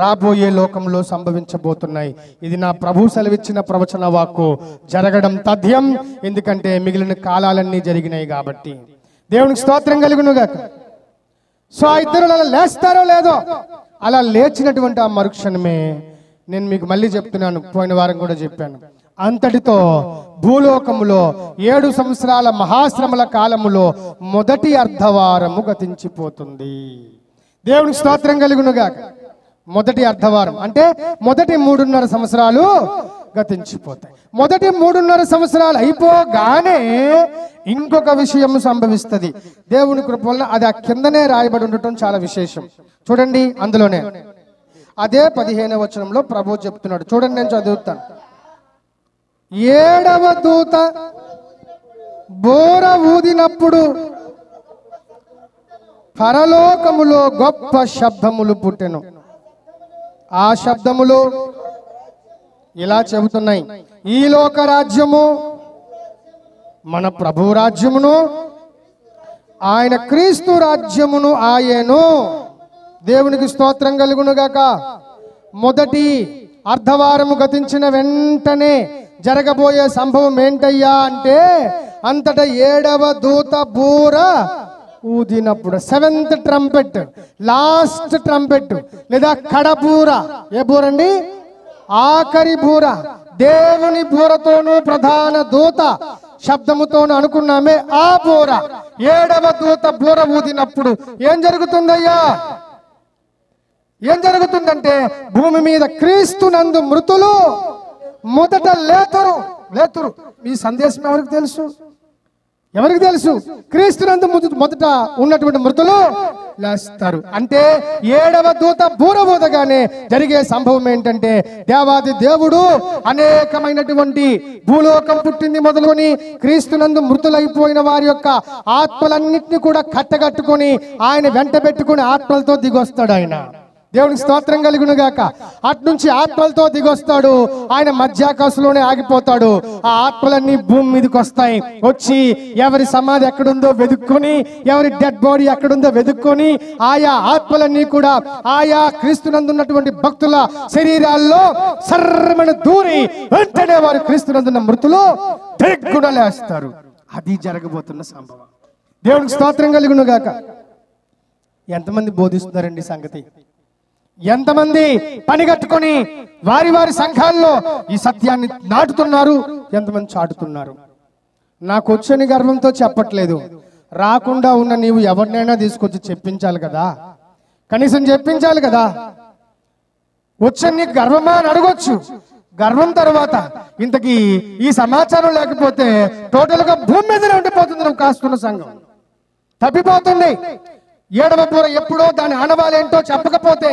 రాబోయే లోకంలో సంభవించబోతున్నాయి. ఇది నా ప్రభు సెలవిచ్చిన ప్రవచన వాక్కు జరగడం తథ్యం. ఎందుకంటే మిగిలిన కాలాలన్నీ జరిగినాయి కాబట్టి. దేవునికి స్తోత్రం కలుగునుగాక. సో ఆ ఇద్దరు అలా లేస్తారో లేదో, అలా లేచినటువంటి ఆ మరుక్షణమే నేను మీకు మళ్ళీ చెప్తున్నాను, పోయిన వారం కూడా చెప్పాను, అంతటితో భూలోకములో 7 సంవత్సరాల మహాశ్రమల కాలములో మొదటి అర్ధవారము గతించిపోతుంది. దేవునికి స్తోత్రం కలుగునుగాక. మొదటి అర్ధవారం అంటే మొదటి 3.5 సంవత్సరాలు గతించిపోతాయి. మొదటి 3.5 సంవత్సరాలు అయిపోగానే ఇంకొక విషయం సంభవిస్తుంది. దేవుని కృప వల్ల అది ఆ కిందనే రాయబడి ఉండటం చాలా విశేషం. చూడండి, అందులోనే అదే 15వ వచనంలో ప్రభు చెప్తున్నాడు. చూడండి, నేను చదువుతాను. 7వ దూత బోర ఊదినప్పుడు పరలోకములో గొప్ప శబ్దములు పుట్టెను. ఆ శబ్దములు ఇలా చెబుతున్నాయి: ఈ లోక రాజ్యము మన ప్రభు రాజ్యమును, ఆయన క్రీస్తు రాజ్యమును ఆయను. దేవునికి స్తోత్రం కలుగునుగాక. మొదటి అర్ధవారము గతించిన వెంటనే జరగబోయే సంభవం ఏంటయ్యా అంటే, అంతటా 7వ దూత బూర ఊదినప్పుడు, 7th ట్రంపెట్, లాస్ట్ ట్రంపెట్ లేదా కడబూర. ఏ బూర అండి? ఆఖరి బూర. దేవుని బూరతోనూ ప్రధాన దూత శబ్దముతోను అనుకున్నామే ఆ బూర. 7వ దూత బూర ఊదినప్పుడు ఏం జరుగుతుందయ్యా? ఏం జరుగుతుందంటే, భూమి మీద క్రీస్తునందు మృతులు మొదట లేతురు. ఈ సందేశం ఎవరికి తెలుసు? ఎవరికి తెలుసు? క్రీస్తునందు మొదట ఉన్నటువంటి మృతులు లేస్తారు. అంటే 7వ దూత బూర ఊదగానే జరిగే సంభవం ఏంటంటే, దేవాది దేవుడు అనేకమైనటువంటి భూలోకం పుట్టింది మొదలుకొని క్రీస్తునందు మృతులైపోయిన వారి యొక్క ఆత్మలన్నింటినీ కూడా కట్టగట్టుకొని ఆయన వెంట పెట్టుకుని ఆత్మలతో దిగొస్తాడు ఆయన. దేవునికి స్తోత్రం కలుగునుగాక. అట్నుంచి ఆత్మలతో దిగొస్తాడు. ఆయన మధ్యాకాశంలోనే ఆగిపోతాడు. ఆ ఆత్మలన్నీ భూమి మీదకి వస్తాయి. వచ్చి ఎవరి సమాధి ఎక్కడుందో వెతుక్కొని, ఎవరి డెడ్ బాడీ ఎక్కడుందో వెతుక్కొని, ఆయా ఆత్మలన్నీ కూడా ఆయా క్రీస్తునందున్నటువంటి భక్తుల శరీరాల్లో సర్రమని దూరి వెంటనే వారు క్రీస్తునందున్న మృతులు దిగ్గున లేస్తారు. అది జరగబోతున్న సంభవం. దేవునికి స్తోత్రం కలుగునుగాక. ఎంతమంది బోధిస్తున్నారండి సంగతి? ఎంతమంది పని కట్టుకొని వారి వారి సంఘాల్లో ఈ సత్యాన్ని నాటుతున్నారు? ఎంతమంది చాటుతున్నారు? నాకు వచ్చని గర్వంతో చెప్పట్లేదు. రాకుండా ఉన్న నీవు ఎవరినైనా తీసుకొచ్చి చెప్పించాలి కదా, కనీసం చెప్పించాలి కదా. వచ్చని నీకు గర్వమా అని అడగొచ్చు. గర్వం తర్వాత ఇంతకీ ఈ సమాచారం లేకపోతే టోటల్ గా భూమి మీదనే ఉండిపోతుంది. నువ్వు కాస్తున్న సంఘం తప్పిపోతుంది. 7వ బూర ఎప్పుడో దాని ఆనవాలేంటో చెప్పకపోతే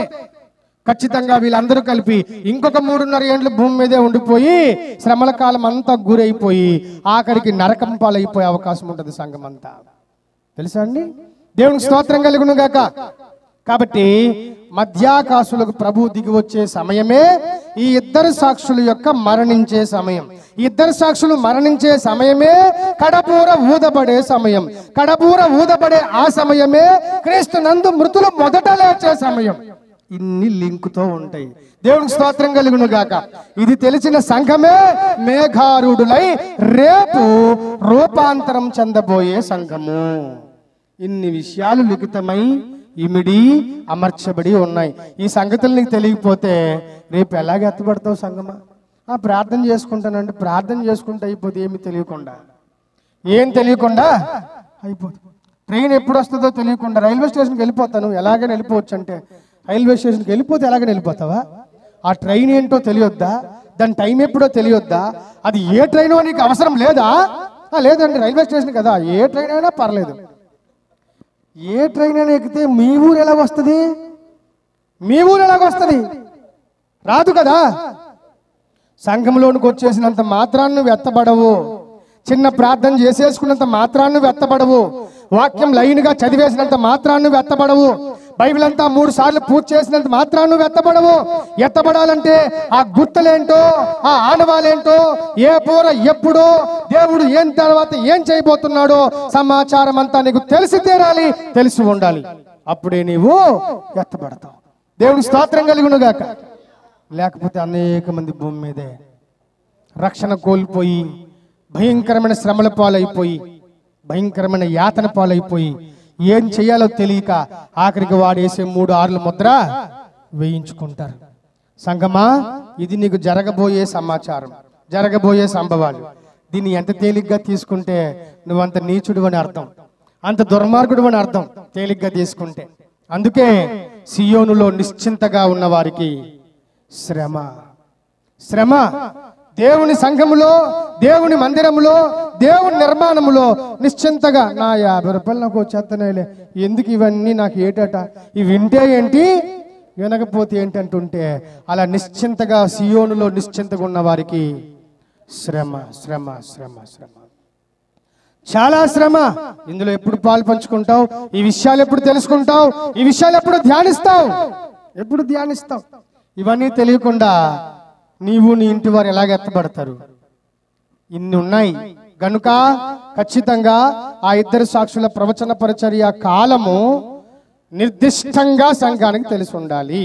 ఖచ్చితంగా వీళ్ళందరూ కలిపి ఇంకొక 3.5 ఏళ్ళు భూమి మీదే ఉండిపోయి శ్రమల కాలం అంతా గురైపోయి ఆఖరికి నరకం పాలైపోయే అవకాశం ఉంటుంది సంఘం అంతా. తెలుసా అండి? దేవునికి స్తోత్రం కలుగునుగాక. కాబట్టి మధ్యాకాశులకు ప్రభు దిగి వచ్చే సమయమే ఈ ఇద్దరు సాక్షుల యొక్క మరణించే సమయం. ఇద్దరు సాక్షులు మరణించే సమయమే కడబూర ఊదబడే సమయం. కడబూర ఊదబడే ఆ సమయమే క్రీస్తునందు మృతులు మొదట లేచే సమయం. ఇన్ని లింకుతో ఉంటాయి. దేవునికి స్తోత్రం కలుగును గాక. ఇది తెలిసిన సంఘమే మేఘారూఢులై రేపు రూపాంతరం చెందబోయే సంఘము. ఇన్ని విషయాలు లిఖితమై ఇమిడి అమర్చబడి ఉన్నాయి. ఈ సంగతులు నీకు తెలియకపోతే రేపు ఎలాగ ఎత్తబడతావు సంగమా? ప్రార్థన చేసుకుంటానంటే ప్రార్థన చేసుకుంటే అయిపోతే ఏమి తెలియకుండా, ఏం తెలియకుండా అయిపోతుంది. ట్రైన్ ఎప్పుడు వస్తుందో తెలియకుండా రైల్వే స్టేషన్కి వెళ్ళిపోతాను, ఎలాగైనా వెళ్ళిపోవచ్చు అంటే రైల్వే స్టేషన్కి వెళ్ళిపోతే ఎలాగైనా వెళ్ళిపోతావా? ఆ ట్రైన్ ఏంటో తెలియొద్దా? దాని టైం ఎప్పుడో తెలియొద్దా? అది ఏ ట్రైనో నీకు అవసరం లేదా? లేదండి, రైల్వే స్టేషన్ కదా, ఏ ట్రైన్ అయినా పర్లేదు. ఏ ట్రైన్ అయినా ఎక్కితే మీ ఊరు ఎలాగొస్తుంది? మీ ఊరు ఎలాగొస్తుంది? రాదు కదా. సంఘంలోనికి వచ్చేసినంత మాత్రాన్ని నువ్వు ఎత్తబడవు, చిన్న ప్రార్థన చేసేసుకున్నంత మాత్రాన్ని నువ్వు ఎత్తబడవు, వాక్యం లైన్గా చదివేసినంత మాత్రాన్ని నువ్వు ఎత్తబడవు, బైబిల్ అంతా 3 సార్లు పూర్తి చేసినంత మాత్రాన్ని నువ్వు ఎత్తబడవు. ఎత్తబడాలంటే ఆ గుర్తులేంటో, ఆ ఆనవాలేంటో, ఏ పూర ఎప్పుడో, దేవుడు ఏం తర్వాత ఏం చేయబోతున్నాడో సమాచారం అంతా నీకు తెలిసి తీరాలి, తెలిసి ఉండాలి. అప్పుడే నీవు ఎత్తబడతావు. దేవుడు స్తోత్రం కలుగును గాక. లేకపోతే అనేక మంది భూమి మీదే రక్షణ కోల్పోయి భయంకరమైన శ్రమల పాలైపోయి భయంకరమైన యాతన పాలైపోయి ఏం చేయాలో తెలియక ఆఖరికి వాడేసే 3 ఆర్ల ముద్ర వేయించుకుంటారు. సంగమా, ఇది నీకు జరగబోయే సమాచారం, జరగబోయే సంభవాలు. దీన్ని ఎంత తేలిగ్గా తీసుకుంటే నువ్వంత నీచుడు అని అర్థం, అంత దుర్మార్గుడు అని అర్థం, తేలిగ్గా తీసుకుంటే. అందుకే సియోనులో నిశ్చింతగా ఉన్న వారికి శ్రమ, శ్రమ. దేవుని సంఘములో, దేవుని మందిరములో, దేవుని నిర్మాణములో నిశ్చింతగా నా 50 రూపాయలు నాకు వచ్చేస్తున్నాయిలే, ఎందుకు ఇవన్నీ నాకు ఏటట, ఇవి వింటే ఏంటి వినకపోతే ఏంటి అంటుంటే, అలా నిశ్చింతగా సియోనులో నిశ్చింతగా ఉన్న వారికి శ్రమ, శ్రమ, శ్రమ, శ్రమ, చాలా శ్రమ. ఇందులో ఎప్పుడు పాలు పంచుకుంటావు? ఈ విషయాలు ఎప్పుడు తెలుసుకుంటావు? ఈ విషయాలు ఎప్పుడు ధ్యానిస్తావు? ఎప్పుడు ధ్యానిస్తావు? ఇవన్నీ తెలియకుండా నీవు నీ ఇంటి వారు ఎలాగ ఎత్తబడతారు? ఇన్ని ఉన్నాయి గనుక ఖచ్చితంగా ఆ 2 సాక్షుల ప్రవచన పరిచర్య కాలము నిర్దిష్టంగా సంఘానికి తెలిసి ఉండాలి.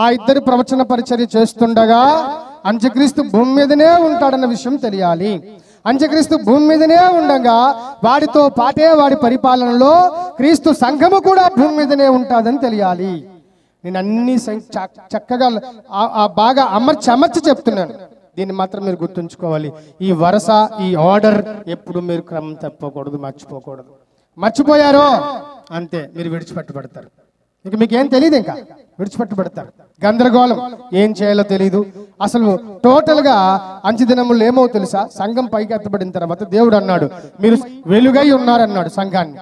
ఆ 2 ప్రవచన పరిచర్య చేస్తుండగా అంత్యక్రీస్తు భూమి మీదనే ఉంటాడన్న విషయం తెలియాలి. అంత్యక్రీస్తు భూమి మీదనే ఉండగా వాడితో పాటే వాడి పరిపాలనలో క్రీస్తు సంఘము కూడా భూమి మీదనే ఉంటుందని తెలియాలి. నేను అన్ని చక్కగా బాగా అమర్చి చెప్తున్నాను. దీన్ని మాత్రం మీరు గుర్తుంచుకోవాలి. ఈ వరుస, ఈ ఆర్డర్ ఎప్పుడు మీరు క్రమం తప్పకూడదు, మర్చిపోకూడదు. మర్చిపోయారో అంతే, మీరు విడిచిపెట్టబడతారు. ఇక మీకేం తెలియదు, ఇంకా విడిచిపెట్టబడతారు. గందరగోళం, ఏం చేయాలో తెలియదు. అసలు టోటల్గా అంచెదినములు ఏమో తెలుసా? సంఘం పైకి ఎత్తబడిన తర్వాత దేవుడు అన్నాడు, మీరు వెలుగై ఉన్నారన్నాడు సంఘాన్ని.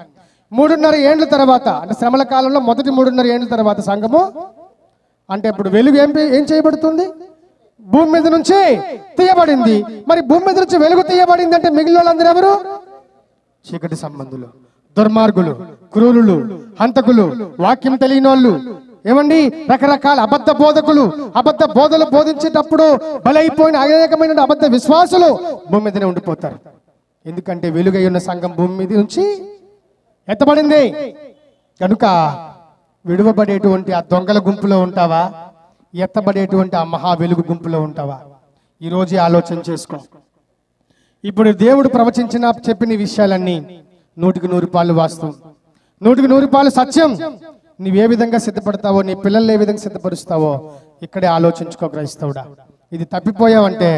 3.5 ఏండ్ల తర్వాత, అంటే శ్రమల కాలంలో మొదటి 3.5 ఏండ్ల తర్వాత సంఘము అంటే ఇప్పుడు వెలుగు ఏం చేయబడుతుంది? భూమి మీద నుంచి తీయబడింది. మరి భూమి మీద నుంచి వెలుగు తీయబడింది అంటే మిగిలిన వాళ్ళందరూ ఎవరు? చీకటి సంబంధులు, దుర్మార్గులు, క్రూరులు, హంతకులు, వాక్యం తెలియని వాళ్ళు, ఏమండి రకరకాల అబద్ధ బోధకులు, అబద్ధ బోధలు బోధించేటప్పుడు బలైపోయిన అనేకమైన అబద్ధ విశ్వాసులు భూమి మీదనే ఉండిపోతారు. ఎందుకంటే వెలుగై ఉన్న సంఘం భూమి మీద నుంచి ఎత్తబడింది. కనుక విడువబడేటువంటి ఆ దొంగల గుంపులో ఉంటావా? ఎత్తబడేటువంటి ఆ మహా వెలుగు గుంపులో ఉంటావా? ఈరోజే ఆలోచన చేసుకో. ఇప్పుడు దేవుడు ప్రవచించిన చెప్పిన విషయాలన్నీ 100కి 100 పాలు వాస్తవం, 100కి 100 పాలు సత్యం. నువ్వే విధంగా సిద్ధపడతావో, నీ పిల్లల్ని ఏ విధంగా సిద్ధపరుస్తావో ఇక్కడే ఆలోచించుకో క్రైస్తవుడా. ఇది తప్పిపోయావంటే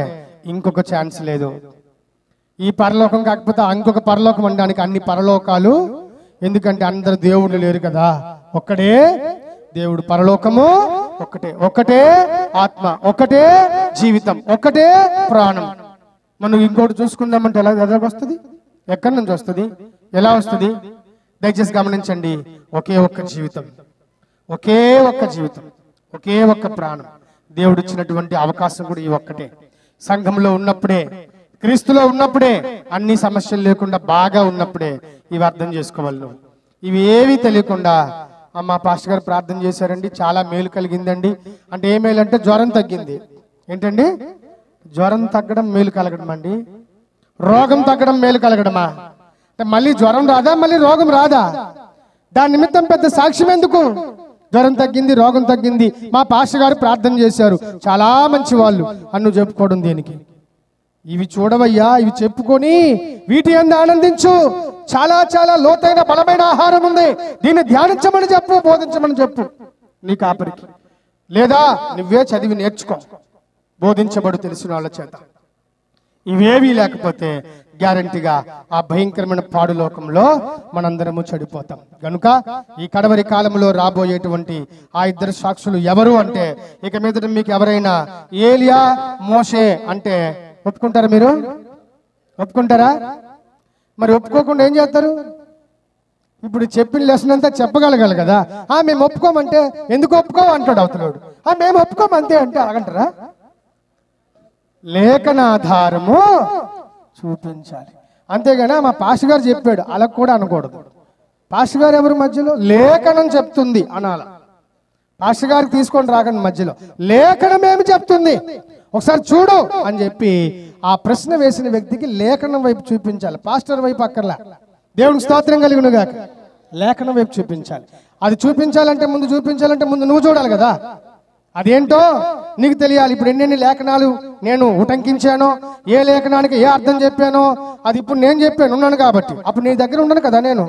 ఇంకొక ఛాన్స్ లేదు. ఈ పరలోకం కాకపోతే ఇంకొక పరలోకం అనడానికి అన్ని పరలోకాలు. ఎందుకంటే అందరు దేవుళ్ళు లేరు కదా, ఒక్కడే దేవుడు. పరలోకము ఒక్కటే, ఒక్కటే ఆత్మ, ఒక్కటే జీవితం, ఒక్కటే ప్రాణం. మనం ఇంకోటి చూసుకుందామంటే ఎలాగొస్తుంది? ఎక్కడి నుంచి వస్తుంది? ఎలా వస్తుంది? దయచేసి గమనించండి. ఒకే ఒక్క జీవితం, ఒకే ఒక్క జీవితం, ఒకే ఒక్క ప్రాణం. దేవుడు ఇచ్చినటువంటి అవకాశం కూడా ఈ ఒక్కటే. సంఘంలో ఉన్నప్పుడే, క్రీస్తులో ఉన్నప్పుడే, అన్ని సమస్యలు లేకుండా బాగా ఉన్నప్పుడే ఇవి అర్థం చేసుకోవాలి. నువ్వు ఇవి ఏవి తెలియకుండా మా పాస్టర్ గారు ప్రార్థన చేశారండి, చాలా మేలు కలిగిందండి అంటే ఏ మేలు అంటే జ్వరం తగ్గింది. ఏంటండి? జ్వరం తగ్గడం మేలు కలగడం అండి? రోగం తగ్గడం మేలు కలగడమా? అంటే మళ్ళీ జ్వరం రాదా, మళ్ళీ రోగం రాదా? దాని నిమిత్తం పెద్ద సాక్ష్యం ఎందుకు? జ్వరం తగ్గింది, రోగం తగ్గింది, మా పాస్టర్ గారు ప్రార్థన చేశారు, చాలా మంచి వాళ్ళు అన్ను చెప్పుకోవడం దేనికి? ఇవి చూడవయ్యా, ఇవి చెప్పుకొని వీటి యందు ఆనందించు. చాలా చాలా లోతైన బలమైన ఆహారం ఉంది, దీన్ని ధ్యానించమని చెప్పు, బోధించమని చెప్పు నీ కాపరికి. లేదా నువ్వే చదివి నేర్చుకో, బోధించబడు తెలిసిన వాళ్ళ చేత. ఇవేవి లేకపోతే గ్యారంటీగా ఆ భయంకరమైన పాడు లోకంలో మనందరము చెడిపోతాం. కనుక ఈ కడవరి కాలంలో రాబోయేటువంటి ఆ ఇద్దరు సాక్షులు ఎవరు అంటే, ఇక మీదట మీకు ఎవరైనా ఏలియా మోషే అంటే ఒప్పుకుంటారా? మీరు ఒప్పుకుంటారా? మరి ఒప్పుకోకుండా ఏం చేస్తారు? ఇప్పుడు చెప్పిన లెసన్ అంతా చెప్పగలగాలి కదా. మేము ఒప్పుకోమంటే ఎందుకు ఒప్పుకోం అంటాడు అవతలోడు. మేము ఒప్పుకోమంతే అంటే అలాగంటారా? లేఖనాధారము చూపించాలి, అంతేగాని మా పాస్టర్ గారు చెప్పాడు అలా కూడా అనకూడదు. పాస్టర్ గారు ఎవరి మధ్యలో? లేఖనం చెప్తుంది అనాల. పాస్టర్ గారికి తీసుకొని రాకండి మధ్యలో. లేఖనం ఏమి చెప్తుంది ఒకసారి చూడు అని చెప్పి ఆ ప్రశ్న వేసిన వ్యక్తికి లేఖనం వైపు చూపించాలి, పాస్టర్ వైపు అక్కర్లా. దేవునికి స్తోత్రం కలుగునుగాక. లేఖనం వైపు చూపించాలి. అది చూపించాలంటే ముందు నువ్వు చూడాలి కదా. అదేంటో నీకు తెలియాలి. ఇప్పుడు ఎన్నెన్ని లేఖనాలు నేను ఉటంకించానో, ఏ లేఖనానికి ఏ అర్థం చెప్పానో అది ఇప్పుడు నేను చెప్పాను ఉన్నాను కాబట్టి. అప్పుడు నీ దగ్గర ఉన్నాను కదా నేను,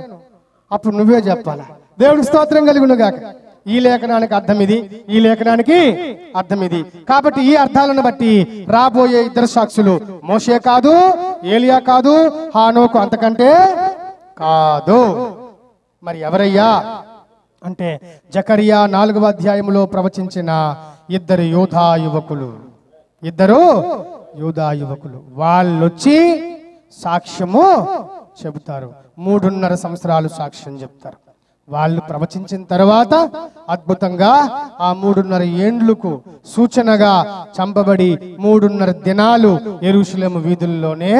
అప్పుడు నువ్వే చెప్పాలా. దేవునికి స్తోత్రం కలుగునుగాక. ఈ లేఖనానికి అర్థం ఇది, ఈ లేఖనానికి అర్థం ఇది. కాబట్టి ఈ అర్థాలను బట్టి రాబోయే ఇద్దరు సాక్షులు మోషే కాదు, ఏలియా కాదు, హానోకు అంతకంటే కాదు. మరి ఎవరయ్యా అంటే జకరియా 4వ అధ్యాయములో ప్రవచించిన ఇద్దరు యూదా యువకులు వాళ్ళొచ్చి సాక్ష్యము చెబుతారు. 3.5 సంవత్సరాలు సాక్ష్యం చెప్తారు. వాళ్ళు ప్రవచించిన తర్వాత అద్భుతంగా ఆ 3.5 ఏండ్లకు సూచనగా చంపబడి 3.5 దినాలు యెరూషలేము వీధుల్లోనే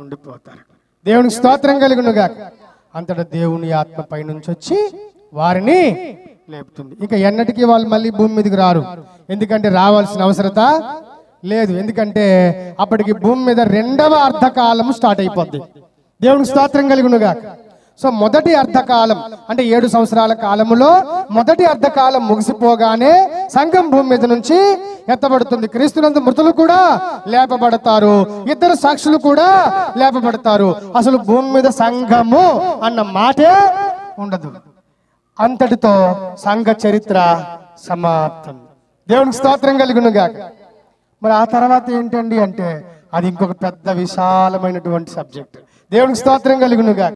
ఉండిపోతారు. దేవునికి స్తోత్రం కలుగునుగాక. అంతటా దేవుని ఆత్మ పైనుంచి వచ్చి వారిని లేపుతుంది. ఇంకా ఎన్నటికీ వాళ్ళు మళ్ళీ భూమి మీదకి రారు. ఎందుకంటే రావాల్సిన అవసరత లేదు. ఎందుకంటే అప్పటికి భూమి మీద 2వ అర్ధకాలం స్టార్ట్ అయిపోద్ది. దేవునికి స్తోత్రం కలుగునుగాక. సో మొదటి అర్ధకాలం అంటే 7 సంవత్సరాల కాలములో మొదటి అర్ధకాలం ముగిసిపోగానే సంఘం భూమి మీద నుంచి ఎత్తబడుతుంది. క్రీస్తునందు మృతులు కూడా లేపబడతారు, ఇద్దరు సాక్షులు కూడా లేపబడతారు. అసలు భూమి మీద సంఘము అన్న మాటే ఉండదు. అంతటితో సంఘ చరిత్ర సమాప్తం. దేవునికి స్తోత్రం కలుగునుగాక. మరి ఆ తర్వాత ఏంటండి అంటే అది ఇంకొక పెద్ద విశాలమైనటువంటి సబ్జెక్ట్. దేవునికి స్తోత్రం కలుగునుగాక.